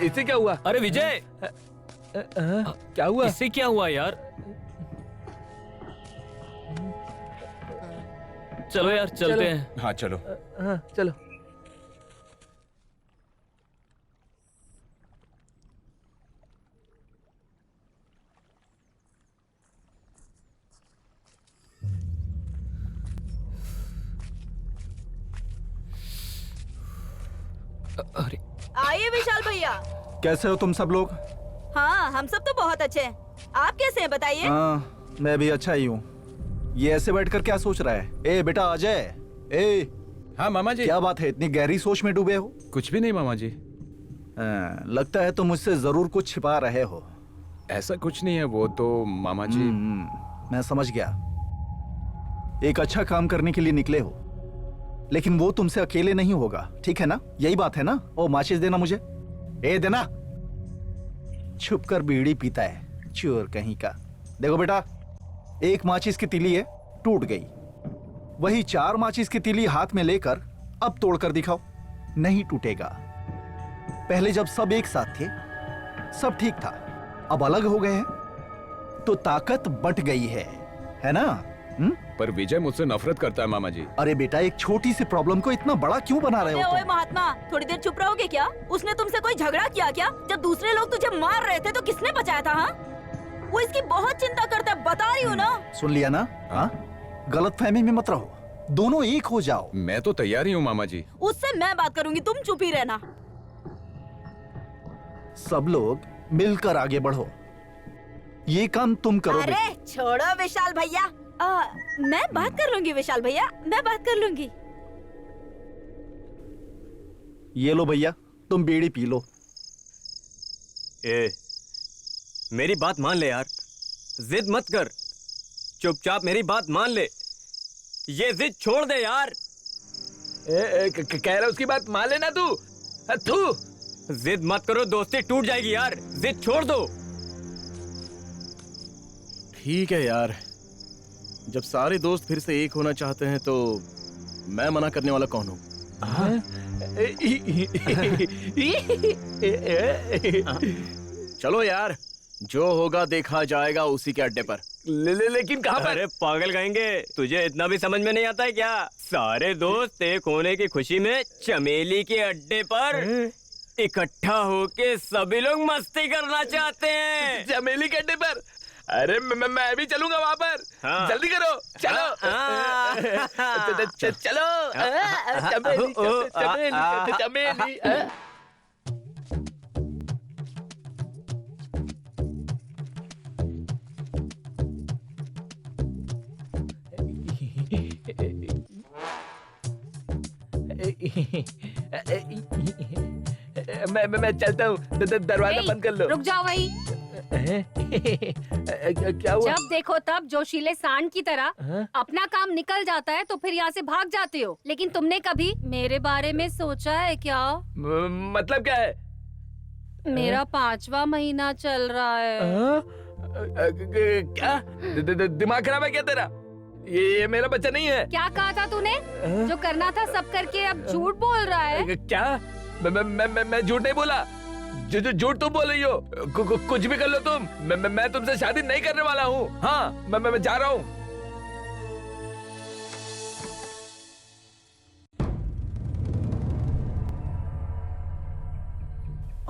इससे क्या हुआ? अरे विजय, क्या हुआ? इससे क्या हुआ यार? चलो यार, चलते हैं। हाँ चलो। हाँ चलो। अरे आइए विशाल भैया। कैसे हो तुम सब लोग? हाँ, हम सब तो बहुत अच्छे हैं। आप कैसे हैं बताइए? हाँ, मैं भी अच्छा ही हूँ। ये ऐसे बैठकर क्या सोच रहा है? ए बेटा अजय, ए हाँ मामा जी। क्या बात है, इतनी गहरी सोच में डूबे हो? कुछ भी नहीं मामा जी। लगता है तुम मुझसे जरूर कुछ छिपा रहे हो। ऐसा कुछ नहीं है, वो तो मामा जी। मैं समझ गया। एक अच्छा काम करने के लिए निकले हो, लेकिन वो तुमसे अकेले नहीं होगा, ठीक है ना? यही बात है ना? ओ माचिस देना मुझे। ए देना। छुपकर बीड़ी पीता है, चोर कहीं का। देखो बेटा, एक माचिस की तीली है, टूट गई। वही 4 माचिस की तीली हाथ में लेकर अब तोड़कर दिखाओ, नहीं टूटेगा। पहले जब सब एक साथ थे, सब ठीक था। अब अलग हो गए हैं तो ताकत बंट गई है ना? पर विजय मुझसे नफरत करता है मामा जी। अरे बेटा, एक छोटी सी प्रॉब्लम को इतना बड़ा क्यों बना रहे हो ओए तुम? महात्मा, थोड़ी देर चुप रहोगे क्या? उसने तुमसे कोई झगड़ा किया क्या? जब दूसरे लोग तुझे मार रहे थे तो किसने बचाया था? हाँ, वो इसकी बहुत चिंता करता है, बता रही हूँ ना। सुन लिया ना? हाँ, गलतफहमी में मत रहो, दोनों एक हो जाओ। मैं तो तैयार ही हूँ मामा जी। उससे मैं बात करूंगी, तुम चुप ही रहना। सब लोग मिलकर आगे बढ़ो। ये काम तुम करो। अरे छोड़ो विशाल भैया, मैं बात कर लूंगी विशाल भैया, मैं बात कर लूंगी। ये लो भैया, तुम बीड़ी पी लो। मेरी बात मान ले यार, जिद मत कर, चुपचाप मेरी बात मान ले, ये जिद छोड़ दे यार। कह रहा उसकी बात मान लेना तू। जिद मत करो, दोस्ती टूट जाएगी यार, जिद छोड़ दो। ठीक है यार, जब सारे दोस्त फिर से एक होना चाहते हैं तो मैं मना करने वाला कौन हूँ? चलो यार, जो होगा देखा जाएगा उसी के अड्डे पर। लेकिन कहाँ पर? अरे पागल कहेंगे, तुझे इतना भी समझ में नहीं आता है क्या? सारे दोस्त एक होने की खुशी में चमेली के अड्डे पर इकट्ठा होके सभी लोग मस्ती करना चाहते हैं। चमेली के अड्डे पर? अरे मैं भी चलूंगा वहाँ पर। हाँ। जल्दी करो, चलो। चलो चमेली, चमेली, चमेली। मैं चलता हूँ, दरवाजा बंद कर लो। रुक जाओ वहीं। क्या हुआ? जब देखो तब जोशीले सांड की तरह अपना काम निकल जाता है तो फिर यहाँ से भाग जाते हो, लेकिन तुमने कभी मेरे बारे में सोचा है क्या? मतलब क्या है? मेरा 5वां महीना चल रहा है। क्या दिमाग खराब है क्या तेरा? ये मेरा बच्चा नहीं है। क्या कहा था तूने? जो करना था सब करके अब झूठ बोल रहा है। क्या? मैं झूठ नहीं बोला। जो झूठ तुम बोल रही हो। कुछ भी कर लो तुम, मैं तुमसे शादी नहीं करने वाला हूँ। हाँ, मैं जा रहा हूँ।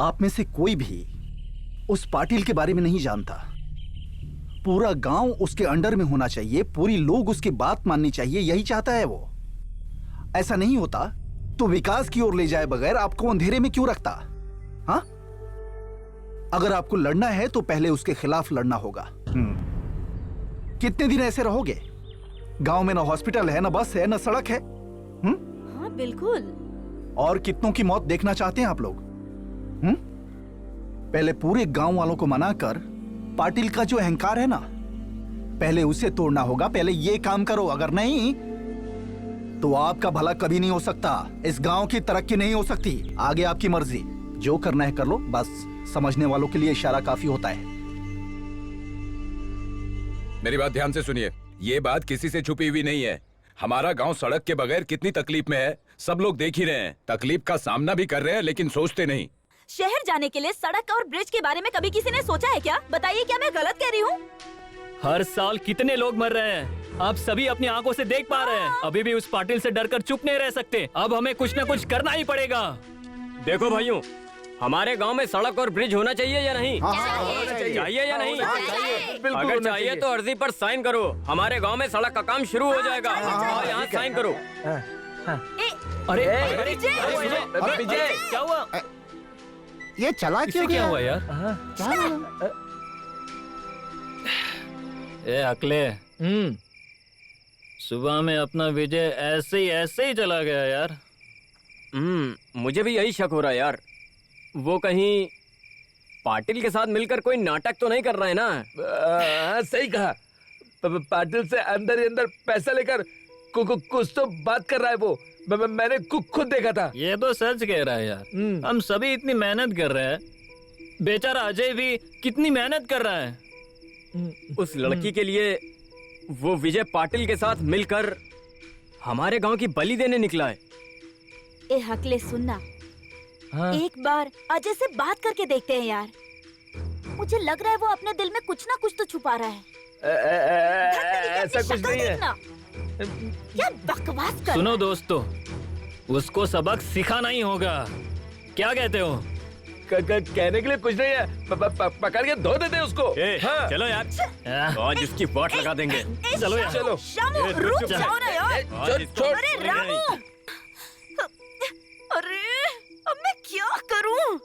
आप में से कोई भी उस पाटिल के बारे में नहीं जानता। पूरा गांव उसके अंडर में होना चाहिए, पूरी लोग उसकी बात माननी चाहिए, यही चाहता है वो। ऐसा नहीं होता तो विकास की ओर ले जाए बगैर आपको अंधेरे में क्यों रखता? हाँ, अगर आपको लड़ना है तो पहले उसके खिलाफ लड़ना होगा। कितने दिन ऐसे रहोगे? गांव में ना हॉस्पिटल है, ना बस है, ना सड़क है। हाँ बिल्कुल। और कितनों की मौत देखना चाहते हैं आप लोग? पहले पूरे गांव वालों को मनाकर पाटिल का जो अहंकार है ना, पहले उसे तोड़ना होगा। पहले ये काम करो, अगर नहीं तो आपका भला कभी नहीं हो सकता। इस गांव की तरक्की नहीं हो सकती। आगे आपकी मर्जी, जो करना है कर लो, बस समझने वालों के लिए इशारा काफी होता है। मेरी बात ध्यान से सुनिए, ये बात किसी से छुपी हुई नहीं है। हमारा गांव सड़क के बगैर कितनी तकलीफ में है, सब लोग देख ही रहे हैं। तकलीफ का सामना भी कर रहे हैं, लेकिन सोचते नहीं। शहर जाने के लिए सड़क और ब्रिज के बारे में कभी किसी ने सोचा है क्या? बताइए, क्या मैं गलत कह रही हूँ? हर साल कितने लोग मर रहे हैं, आप सभी अपनी आंखों से देख पा रहे हैं। अभी भी उस पाटिल से डरकर चुप नहीं रह सकते। अब हमें कुछ न कुछ करना ही पड़ेगा। देखो भाइयों, हमारे गांव में सड़क और ब्रिज होना चाहिए या नहीं? चाहिए या नहीं? अगर चाहिए तो अर्जी पर साइन करो। हमारे गांव में सड़क का काम शुरू हो जाएगा और यहाँ साइन करो। अरे विजय, क्या हुआ? ये चला क्यों क्या गया? हुआ यार? ए अकले, सुबह में अपना विजय ऐसे ही चला गया यार। मुझे भी यही शक हो रहा है यार। वो कहीं पाटिल के साथ मिलकर कोई नाटक तो नहीं कर रहा है ना? सही कहा। पाटिल से अंदर ही अंदर पैसा लेकर कुछ तो बात कर रहा है वो। मैंने खुद देखा था। ये तो सच कह रहा है यार। हम सभी इतनी मेहनत कर रहे हैं, बेचारा अजय भी कितनी मेहनत कर रहा है उस लड़की के लिए। वो विजय पाटिल के साथ मिलकर हमारे गांव की बलि देने निकला है। ए हकले, सुनना, एक बार अजय से बात करके देखते हैं यार। मुझे लग रहा है वो अपने दिल में कुछ ना कुछ तो छुपा रहा है। ऐसा कुछ नहीं है। क्या बकवास कर। सुनो दोस्तों, उसको सबक सिखाना ही होगा। क्या कहते हो? कहने के लिए कुछ नहीं है। पकड़ के धो देते उसको। हाँ। चलो यार, आज इसकी वाट लगा देंगे। चलो यार, चलो। शामू, रुक जाओ ना यार। अरे रामू, अरे अब मैं क्या करूं?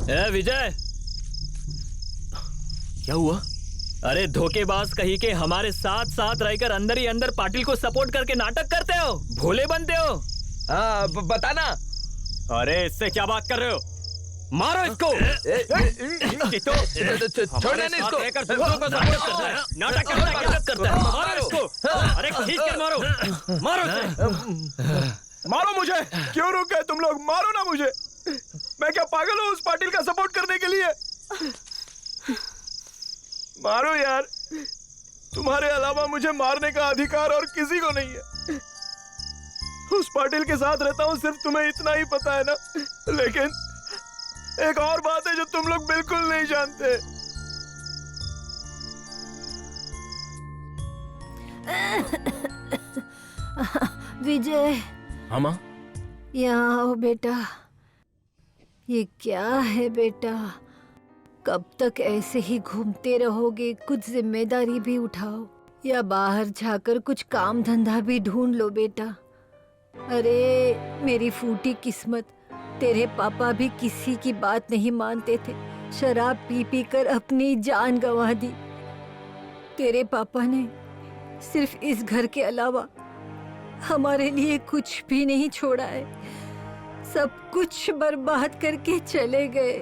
ए विजय, क्या हुआ? अरे धोखेबाज कहीं के हमारे साथ साथ रहकर अंदर ही अंदर पाटिल को सपोर्ट करके नाटक करते हो, भोले बनते हो। हाँ बताना। अरे इससे क्या बात कर रहे हो? मारो इसको। छोड़ना नहीं इसको। नाटक करता है। मारो इसको। अरे खींच कर मारो, मारो इसे। मारो मुझे। क्यों रुक गए तुम लोग? मारो ना मुझे। मैं क्या पागल हूँ उस पाटिल का सपोर्ट करने के लिए? मारो यार, तुम्हारे अलावा मुझे मारने का अधिकार और किसी को नहीं है। उस पाटिल के साथ रहता हूँ, सिर्फ तुम्हें इतना ही पता है ना। लेकिन एक और बात है जो तुम लोग बिल्कुल नहीं जानते। विजय, हाँ माँ? यहाँ आओ बेटा। ये क्या है बेटा? कब तक ऐसे ही घूमते रहोगे? कुछ जिम्मेदारी भी उठाओ या बाहर जाकर कुछ काम धंधा भी ढूंढ लो बेटा। अरे मेरी फूटी किस्मत, तेरे पापा भी किसी की बात नहीं मानते थे। शराब पी पी कर अपनी जान गंवा दी। तेरे पापा ने सिर्फ इस घर के अलावा हमारे लिए कुछ भी नहीं छोड़ा है। सब कुछ बर्बाद करके चले गए।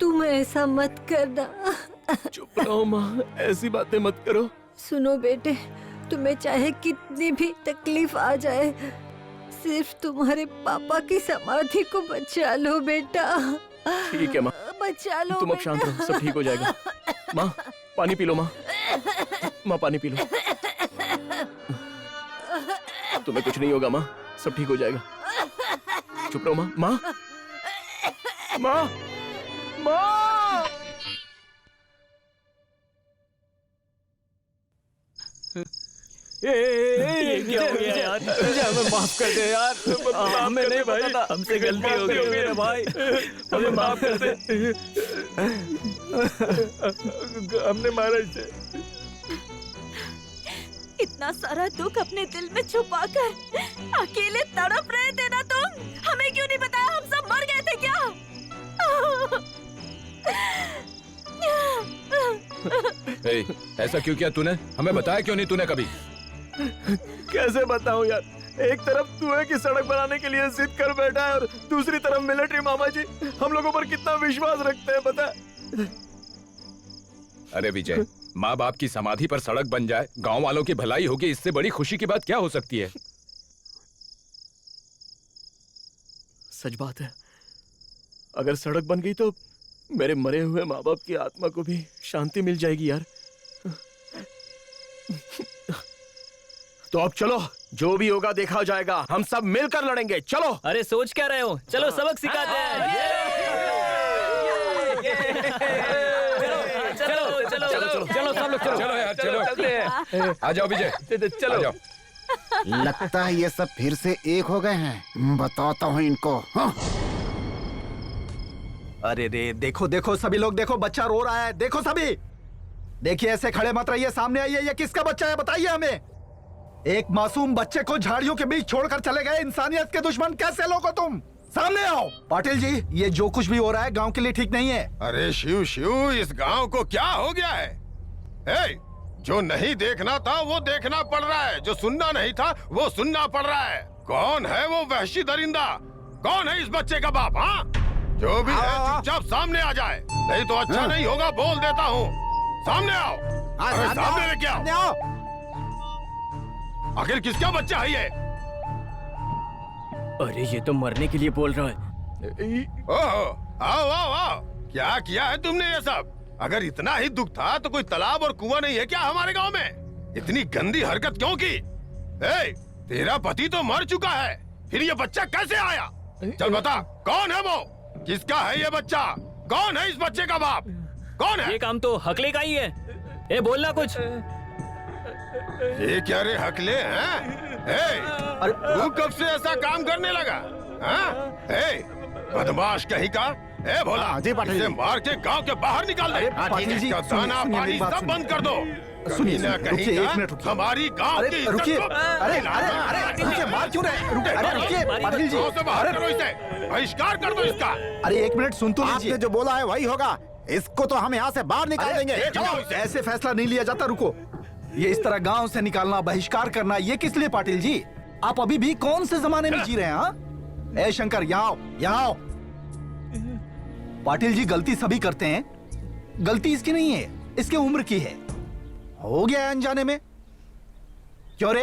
तुम ऐसा मत करना। चुप रहो माँ, ऐसी बातें मत करो। सुनो बेटे, तुम्हें चाहे कितनी भी तकलीफ आ जाए, सिर्फ तुम्हारे पापा की समाधि को बचा लो बेटा। ठीक है माँ, बचा लो। तुम अब शांत रहो, सब ठीक हो जाएगा। माँ पानी पी लो। माँ, माँ पानी पी लो। तुम्हें कुछ नहीं होगा माँ, सब ठीक हो जाएगा। चुप रहो माँ। माँ, माँ, माँ। ये क्या हो गया यार? मुझे हमें माफ कर दे यार। हमें नहीं पता था, हमसे गलती हो गई मेरे भाई, हमें माफ कर दे। हमने मारा इसे। इतना सारा दुख अपने दिल में छुपाकर अकेले तड़प रहे थे ना तुम। हमें क्यों नहीं बताया? हम सब मर गए थे क्या? ऐसा क्यों किया तूने? हमें बताया क्यों नहीं तूने कभी? कैसे बताऊं यार? एक तरफ कुएं की सड़क बनाने के लिए जिद कर बैठा है और दूसरी तरफ मिलिट्री मामा जी हम लोगों पर कितना विश्वास रखते हैं पता है? अरे विजय, माँ बाप की समाधि पर सड़क बन जाए, गांव वालों की भलाई होगी, इससे बड़ी खुशी की बात क्या हो सकती है? सच बात है, अगर सड़क बन गई तो मेरे मरे हुए माँ बाप की आत्मा को भी शांति मिल जाएगी यार। तो अब चलो, जो भी होगा देखा जाएगा। हम सब मिलकर लड़ेंगे, चलो। अरे सोच क्या रहे हो? चलो सबक सिखाते हैं। चलो चलो चलो चलो सब लोग चलो। चलो यार चलो। आ जाओ विजय, चलो। आ जाओ। लगता है ये सब फिर से एक हो गए हैं। बताता हूँ इनको। हाँ। अरे रे, देखो देखो सभी लोग, देखो बच्चा रो रहा है। देखो सभी, देखिए ऐसे खड़े मत रहिए, सामने आइए। ये किसका बच्चा है बताइए हमें। एक मासूम बच्चे को झाड़ियों के बीच छोड़कर चले गए इंसानियत के दुश्मन। कैसे लोग हो तुम? सामने आओ। पाटिल जी, ये जो कुछ भी हो रहा है गांव के लिए ठीक नहीं है। अरे शिव शिव, इस गांव को क्या हो गया है? जो नहीं देखना था वो देखना पड़ रहा है, जो सुनना नहीं था वो सुनना पड़ रहा है। कौन है वो वहशी दरिंदा? कौन है इस बच्चे का बाप? हाँ, जो भी है चुपचाप सामने आ जाए, नहीं तो अच्छा नहीं होगा। बोल देता हूँ, सामने आओ। अरे सामने लेके आओ। आखिर किसका बच्चा है ये? अरे ये तो मरने के लिए बोल रहा है। ओहो, आओ आओ आओ। क्या किया है तुमने ये सब? अगर इतना ही दुख था तो कोई तालाब और कुआं नहीं है क्या हमारे गांव में? इतनी गंदी हरकत क्यों की? तेरा पति तो मर चुका है, फिर ये बच्चा कैसे आया? चल बता, कौन है वो? किसका है ये बच्चा? कौन है इस बच्चे का बाप? कौन है? ये काम तो हकले का ही है। ए बोलना कुछ। ये क्या रे हकले हैं? तू कब से ऐसा काम करने लगा? बदमाश कहीं का। भोला, जी पाटिल इसे मार के गांव के बाहर निकाल दे। पाटिल जी, इसका दाना पानी सब बंद कर दो। सुनिए कहीं ना रुकिए, कहीं एक का मिनट रुकिए। हमारी गांव अरे की इज्जत रुकिए, को- अरे अरे अरे रुकिए, मार क्यों रहे? रुकिए, अरे रुकिए पाटिल जी, गांव से बाहर अरे करो इसे, बहिष्कार कर दो इसका। अरे एक मिनट सुन तो लीजिए। आपने जो बोला है वही होगा। इसको तो हम यहाँ से बाहर निकाल देंगे। चलो, ऐसे फैसला नहीं लिया जाता। रुको, ये इस तरह गांव से निकालना, बहिष्कार करना, ये किस लिए पाटिल जी? आप अभी भी कौन से जमाने में जी रहे हैं? हाँ? ए शंकर, यहाँ आओ, यहाँ आओ। पाटिल जी, गलती सभी करते हैं, गलती इसकी नहीं है, इसके उम्र की है। हो गया अनजाने में। क्यों रे,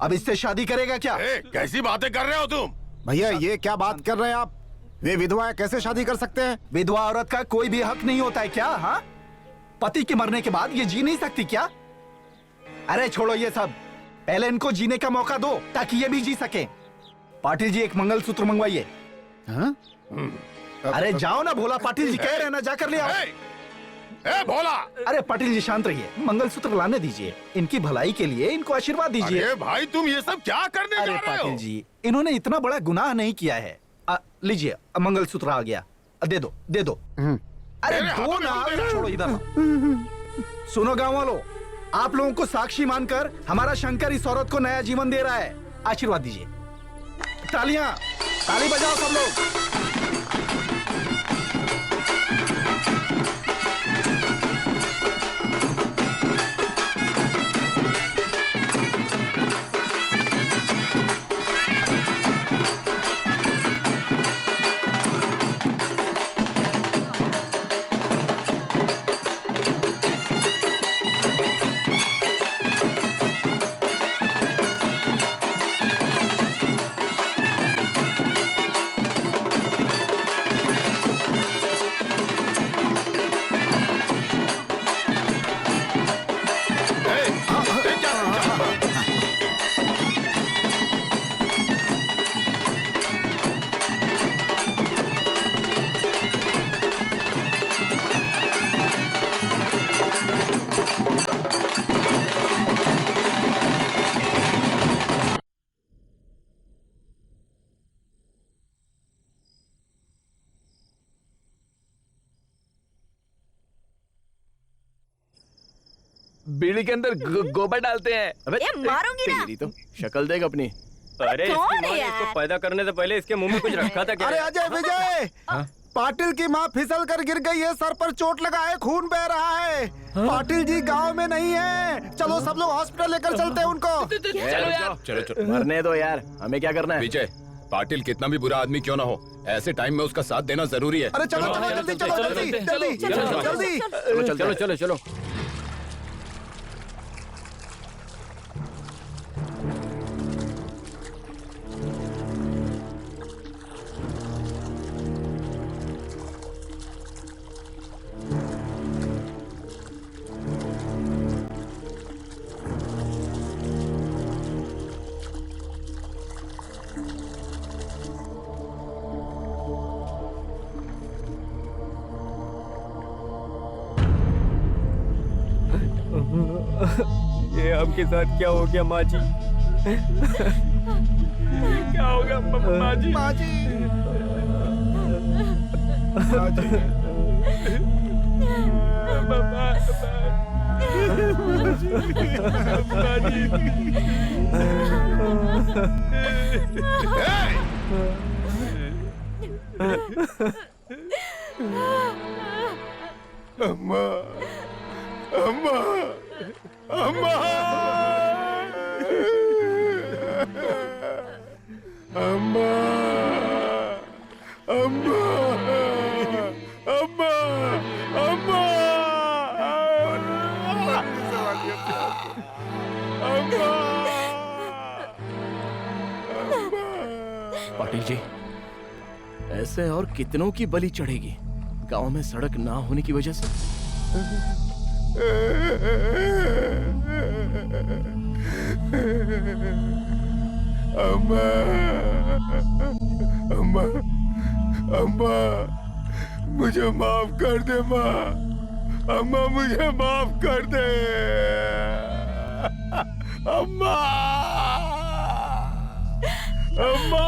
अब इससे शादी करेगा क्या? कैसी बातें कर रहे हो तुम? भैया ये क्या बात कर रहे हैं आप? वे विधवा है, कैसे शादी कर सकते हैं? विधवा औरत का कोई भी हक नहीं होता है क्या? हाँ, पति के मरने के बाद ये जी नहीं सकती क्या? अरे छोड़ो ये सब, पहले इनको जीने का मौका दो ताकि ये भी जी सके। पाटिल जी, एक मंगलसूत्र मंगवाइए। हाँ? अरे जाओ ना, भोला पाटिल जी कह रहे हैं ना, जाकर ले आओ। ए भोला! अरे पाटिल जी शांत रहिए, मंगलसूत्र लाने दीजिए, इनकी भलाई के लिए इनको आशीर्वाद दीजिए। अरे भाई, तुम ये सब क्या करने जा अरे रहे हो? पाटिल जी, इन्होंने इतना बड़ा गुनाह नहीं किया है। लीजिए, मंगलसूत्र आ गया, दे दो दे दो। अरे दो ना, छोड़ो इधर। सुनो गाँव वालों, आप लोगों को साक्षी मानकर हमारा शंकर इस औरत को नया जीवन दे रहा है। आशीर्वाद दीजिए। तालियां, ताली बजाओ सब लोग। बीड़ी के अंदर गोबर डालते हैं। अबे ये मारूंगी ना। तेरी तो शक्ल देख अपनी। अरे इसकी कौन माँ है ने यार? इसको पैदा करने से पहले इसके मुंह में कुछ रखा था क्या? अरे अजय विजय, पाटिल की माँ फिसल कर गिर गई है, सर पर चोट लगा है, खून बह रहा है। पाटिल जी गांव में नहीं है, चलो सब लोग हॉस्पिटल लेकर चलते हैं उनको। चलो यार, चलो चलो। मरने दो यार, हमें क्या करना है? विजय, पाटिल कितना भी बुरा आदमी क्यों ना हो, ऐसे टाइम में उसका साथ देना जरूरी है। अरे चलो चलो जल्दी, चलो जल्दी जल्दी जल्दी। चलो चलो चलो। ये आपके साथ क्या हो गया माँ जी? क्या हो गया माँ जी? माँ जी, अम्मा, अम्मा, अम्मा, अम्मा, अम्मा, अम्मा, अम्मा, पाटिल जी, ऐसे और कितनों की बलि चढ़ेगी गांव में सड़क ना होने की वजह से? अम्मा, अम्मा, अम्मा, मुझे माफ कर दे माँ। अम्मा मुझे माफ कर दे। अम्मा, अम्मा।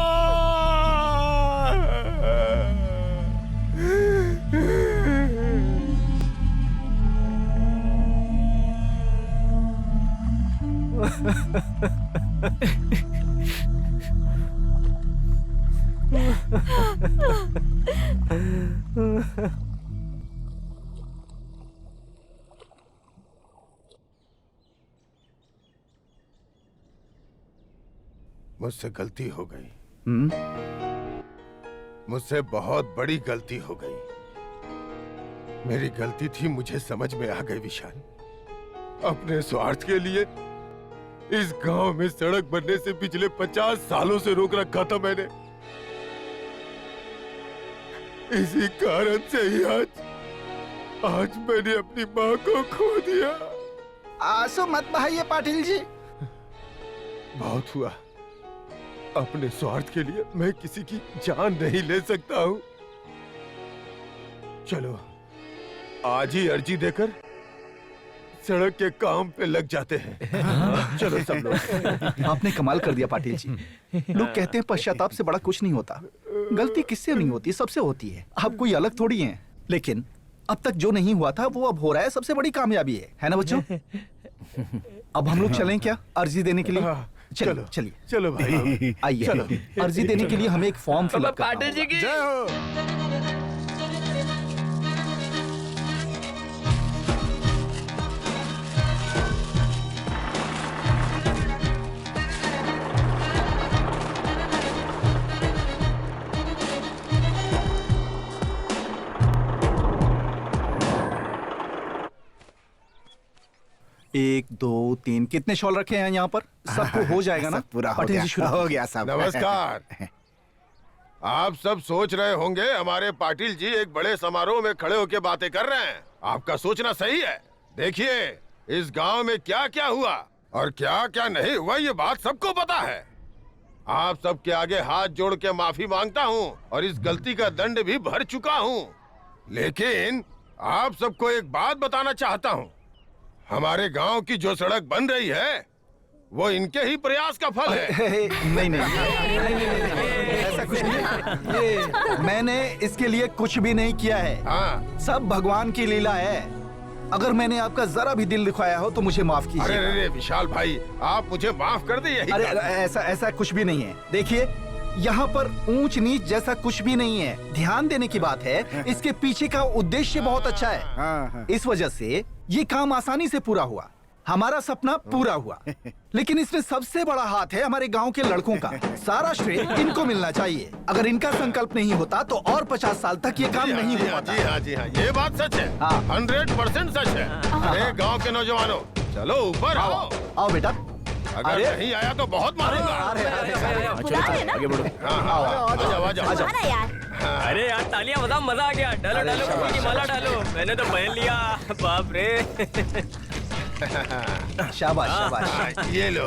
मुझसे गलती हो गई। मुझसे बहुत बड़ी गलती हो गई। मेरी गलती थी, मुझे समझ में आ गई विशाल। अपने स्वार्थ के लिए इस गांव में सड़क बनने से पिछले 50 सालों से रोक रखा था मैंने। इसी कारण से ही आज मैंने अपनी माँ को खो दिया। आंसू मत बहाइए पाटिल जी। बहुत हुआ। अपने स्वार्थ के लिए मैं किसी की जान नहीं ले सकता हूँ। चलो आज ही अर्जी देकर सड़क के काम पे लग जाते हैं। चलो सब लोग। आपने कमाल कर दिया पाटिल जी। लोग कहते हैं पश्चाताप से बड़ा कुछ नहीं होता। गलती किससे नहीं होती, सबसे होती है। आप कोई अलग थोड़ी हैं। लेकिन अब तक जो नहीं हुआ था वो अब हो रहा है, सबसे बड़ी कामयाबी है ना बच्चों? अब हम लोग चलें क्या अर्जी देने के लिए? चलो चलिए। चलो भाई आइए। चलो अर्जी देने के लिए हमें एक फॉर्म फिलअप करना पाटिल जी की जय हो। एक दो तीन, कितने शॉल रखे हैं यहाँ पर? सबको हो जाएगा ना? पूरा हो पाटिल गया, जी शुरू हो गया सब। नमस्कार। आप सब सोच रहे होंगे हमारे पाटिल जी एक बड़े समारोह में खड़े होकर बातें कर रहे हैं। आपका सोचना सही है। देखिए इस गांव में क्या क्या हुआ और क्या क्या नहीं हुआ, ये बात सबको पता है। आप सबके आगे हाथ जोड़ के माफी मांगता हूँ और इस गलती का दंड भी भर चुका हूँ। लेकिन आप सबको एक बात बताना चाहता हूँ। हमारे गांव की जो सड़क बन रही है वो इनके ही प्रयास का फल है। नहीं ऐसा कुछ नहीं। मैंने इसके लिए कुछ भी नहीं किया है। हाँ। सब भगवान की लीला है। अगर मैंने आपका जरा भी दिल दुखाया हो तो मुझे माफ कीजिए। अरे विशाल भाई, आप मुझे माफ कर दे। यही अरे ऐसा कुछ भी नहीं है। देखिए यहाँ पर ऊंच नीच जैसा कुछ भी नहीं है। ध्यान देने की बात है, इसके पीछे का उद्देश्य बहुत अच्छा है। इस वजह से ये काम आसानी से पूरा हुआ। हमारा सपना पूरा हुआ। लेकिन इसमें सबसे बड़ा हाथ है हमारे गांव के लड़कों का। सारा श्रेय इनको मिलना चाहिए। अगर इनका संकल्प नहीं होता तो और 50 साल तक ये काम नहीं हो पाता। जी हाँ जी हाँ, ये बात सच है। 100% सच है। अरे गांव के नौजवानों, चलो ऊपर आओ। आओ बेटा। अगर नहीं आया तो बहुत मारूंगा। आगे बढ़ो। अरे यार तालियां बजाओ, मजा आ गया। डालो डालो फूल की माला डालो। मैंने तो पहन लिया। बाप रे। शाबाश शाबाश। ये लो।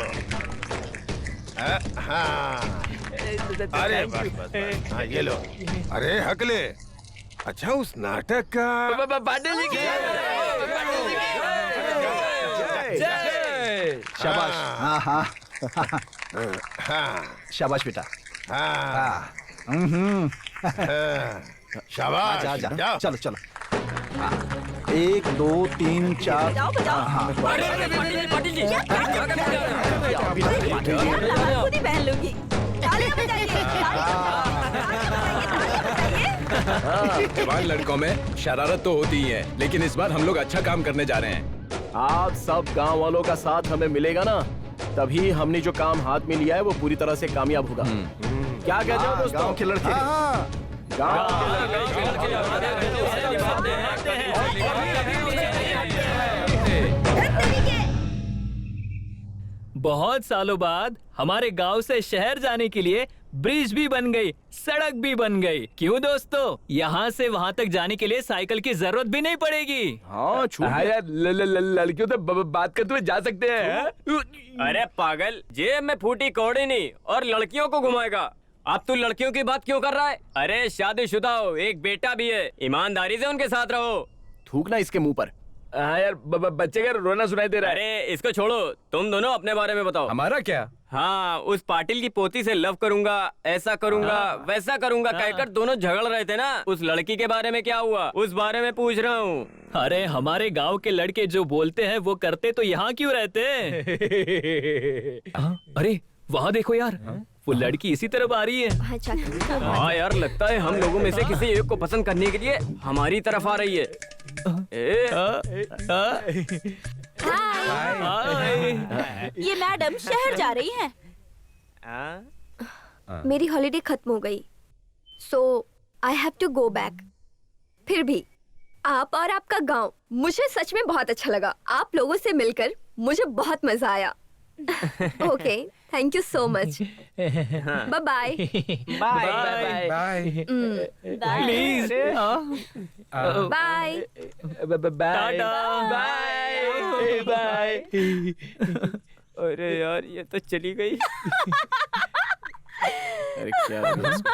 हाँ। अरे बस। हाँ ये लो। अरे हकले, अच्छा उस नाटक का पाटिल जी की शाबाश। हाँ हाँ हाँ शाबाश बेटा। हाँ शाबाश। जा चलो चलो। 1 2 3 4। बजाओ बजाओ। पाटिल जी खुद ही पहन लूंगी। तालियां बजाइए, जवान लड़कों में शरारत तो होती ही है, लेकिन इस बार हम लोग अच्छा काम करने जा रहे हैं। आप सब गांव वालों का साथ हमें मिलेगा ना, तभी हमने जो काम हाथ में लिया है वो पूरी तरह से कामयाब होगा। क्या कहते हो दोस्तों? गांव के लड़के। बहुत सालों बाद हमारे गांव से शहर जाने के लिए ब्रिज भी बन गई, सड़क भी बन गई। क्यों दोस्तों? यहाँ से वहाँ तक जाने के लिए साइकिल की जरूरत भी नहीं पड़ेगी। हाँ यार लड़कियों तो बात करते हुए जा सकते हैं। अरे पागल, जेब में फूटी कौड़ी नहीं और लड़कियों को घुमाएगा। अब तू लड़कियों की बात क्यों कर रहा है? अरे शादीशुदा हो, एक बेटा भी है, ईमानदारी से उनके साथ रहो। थूकना इसके मुंह पर। हाँ यार बच्चे का रोना सुनाई दे रहा है। अरे इसको छोड़ो, तुम दोनों अपने बारे में बताओ। हमारा क्या? हाँ, उस पाटिल की पोती से लव करूंगा, ऐसा करूंगा, वैसा करूंगा कहकर दोनों झगड़ रहे थे ना। उस लड़की के बारे में क्या हुआ, उस बारे में पूछ रहा हूँ। अरे हमारे गांव के लड़के जो बोलते हैं वो करते तो यहाँ क्यों रहते? अरे वहाँ देखो यार, वो लड़की इसी तरफ आ रही है। अच्छा। हाँ यार, लगता है हम लोगों में से किसी एक को पसंद करने के लिए हमारी तरफ आ रही है। ये मैडम शहर जा रही हैं। मेरी हॉलिडे खत्म हो गई, so I have to go back. फिर भी आप और आपका गांव मुझे सच में बहुत अच्छा लगा। आप लोगों से मिलकर मुझे बहुत मजा आया। Okay, thank you so much. Bye bye. Bye bye. Please bye. Tata bye bye. अरे यार ये तो चली गई। अरे क्या है इसको?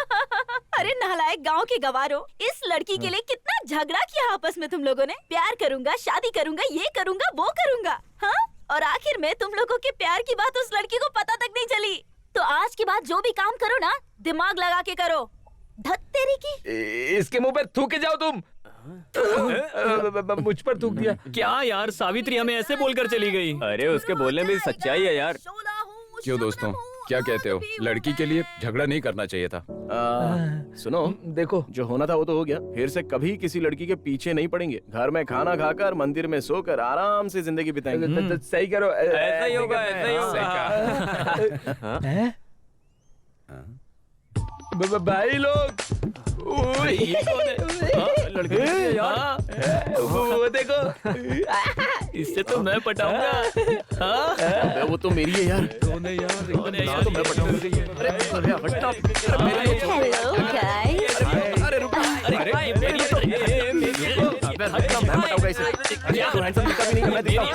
अरे नालायक गांव के गवारों, इस लड़की के लिए कितना झगड़ा किया आपस में तुम लोगों ने। प्यार करूंगा, शादी करूंगा, ये करूंगा, वो करूंगा, हाँ? और आखिर में तुम लोगों के प्यार की बात उस लड़की को पता तक नहीं चली। तो आज के बाद जो भी काम करो ना, दिमाग लगा के करो। धत तेरी की। इसके मुंह पे थूक के जाओ तुम। मुझ पर थूक दिया। क्या यार, सावित्री हमें ऐसे बोलकर चली गई। अरे उसके बोलने में सच्चाई है यार। क्यों दोस्तों, क्या कहते हो? लड़की के लिए झगड़ा नहीं करना चाहिए था। सुनो, देखो जो होना था वो तो हो गया। फिर से कभी किसी लड़की के पीछे नहीं पड़ेंगे। घर में खाना खाकर, मंदिर में सोकर आराम से जिंदगी बिताएंगे। सही करो। ऐसा ही होगा, ऐसा ही होगा। भाई लोग, ये कौन है? लड़के यार, वो देखो, इससे तो मैं पटाऊंगा। अबे वो तो मेरी है यार। कौन है यार? तो मैं पटाऊंगा। अरे हटना। Hello guys. अरे रुक। अरे मेरी तो अबे हटना, मैं पटाऊंगा इसे। तू हैंडसम दिखता भी नहीं, मैं दिखता हूँ।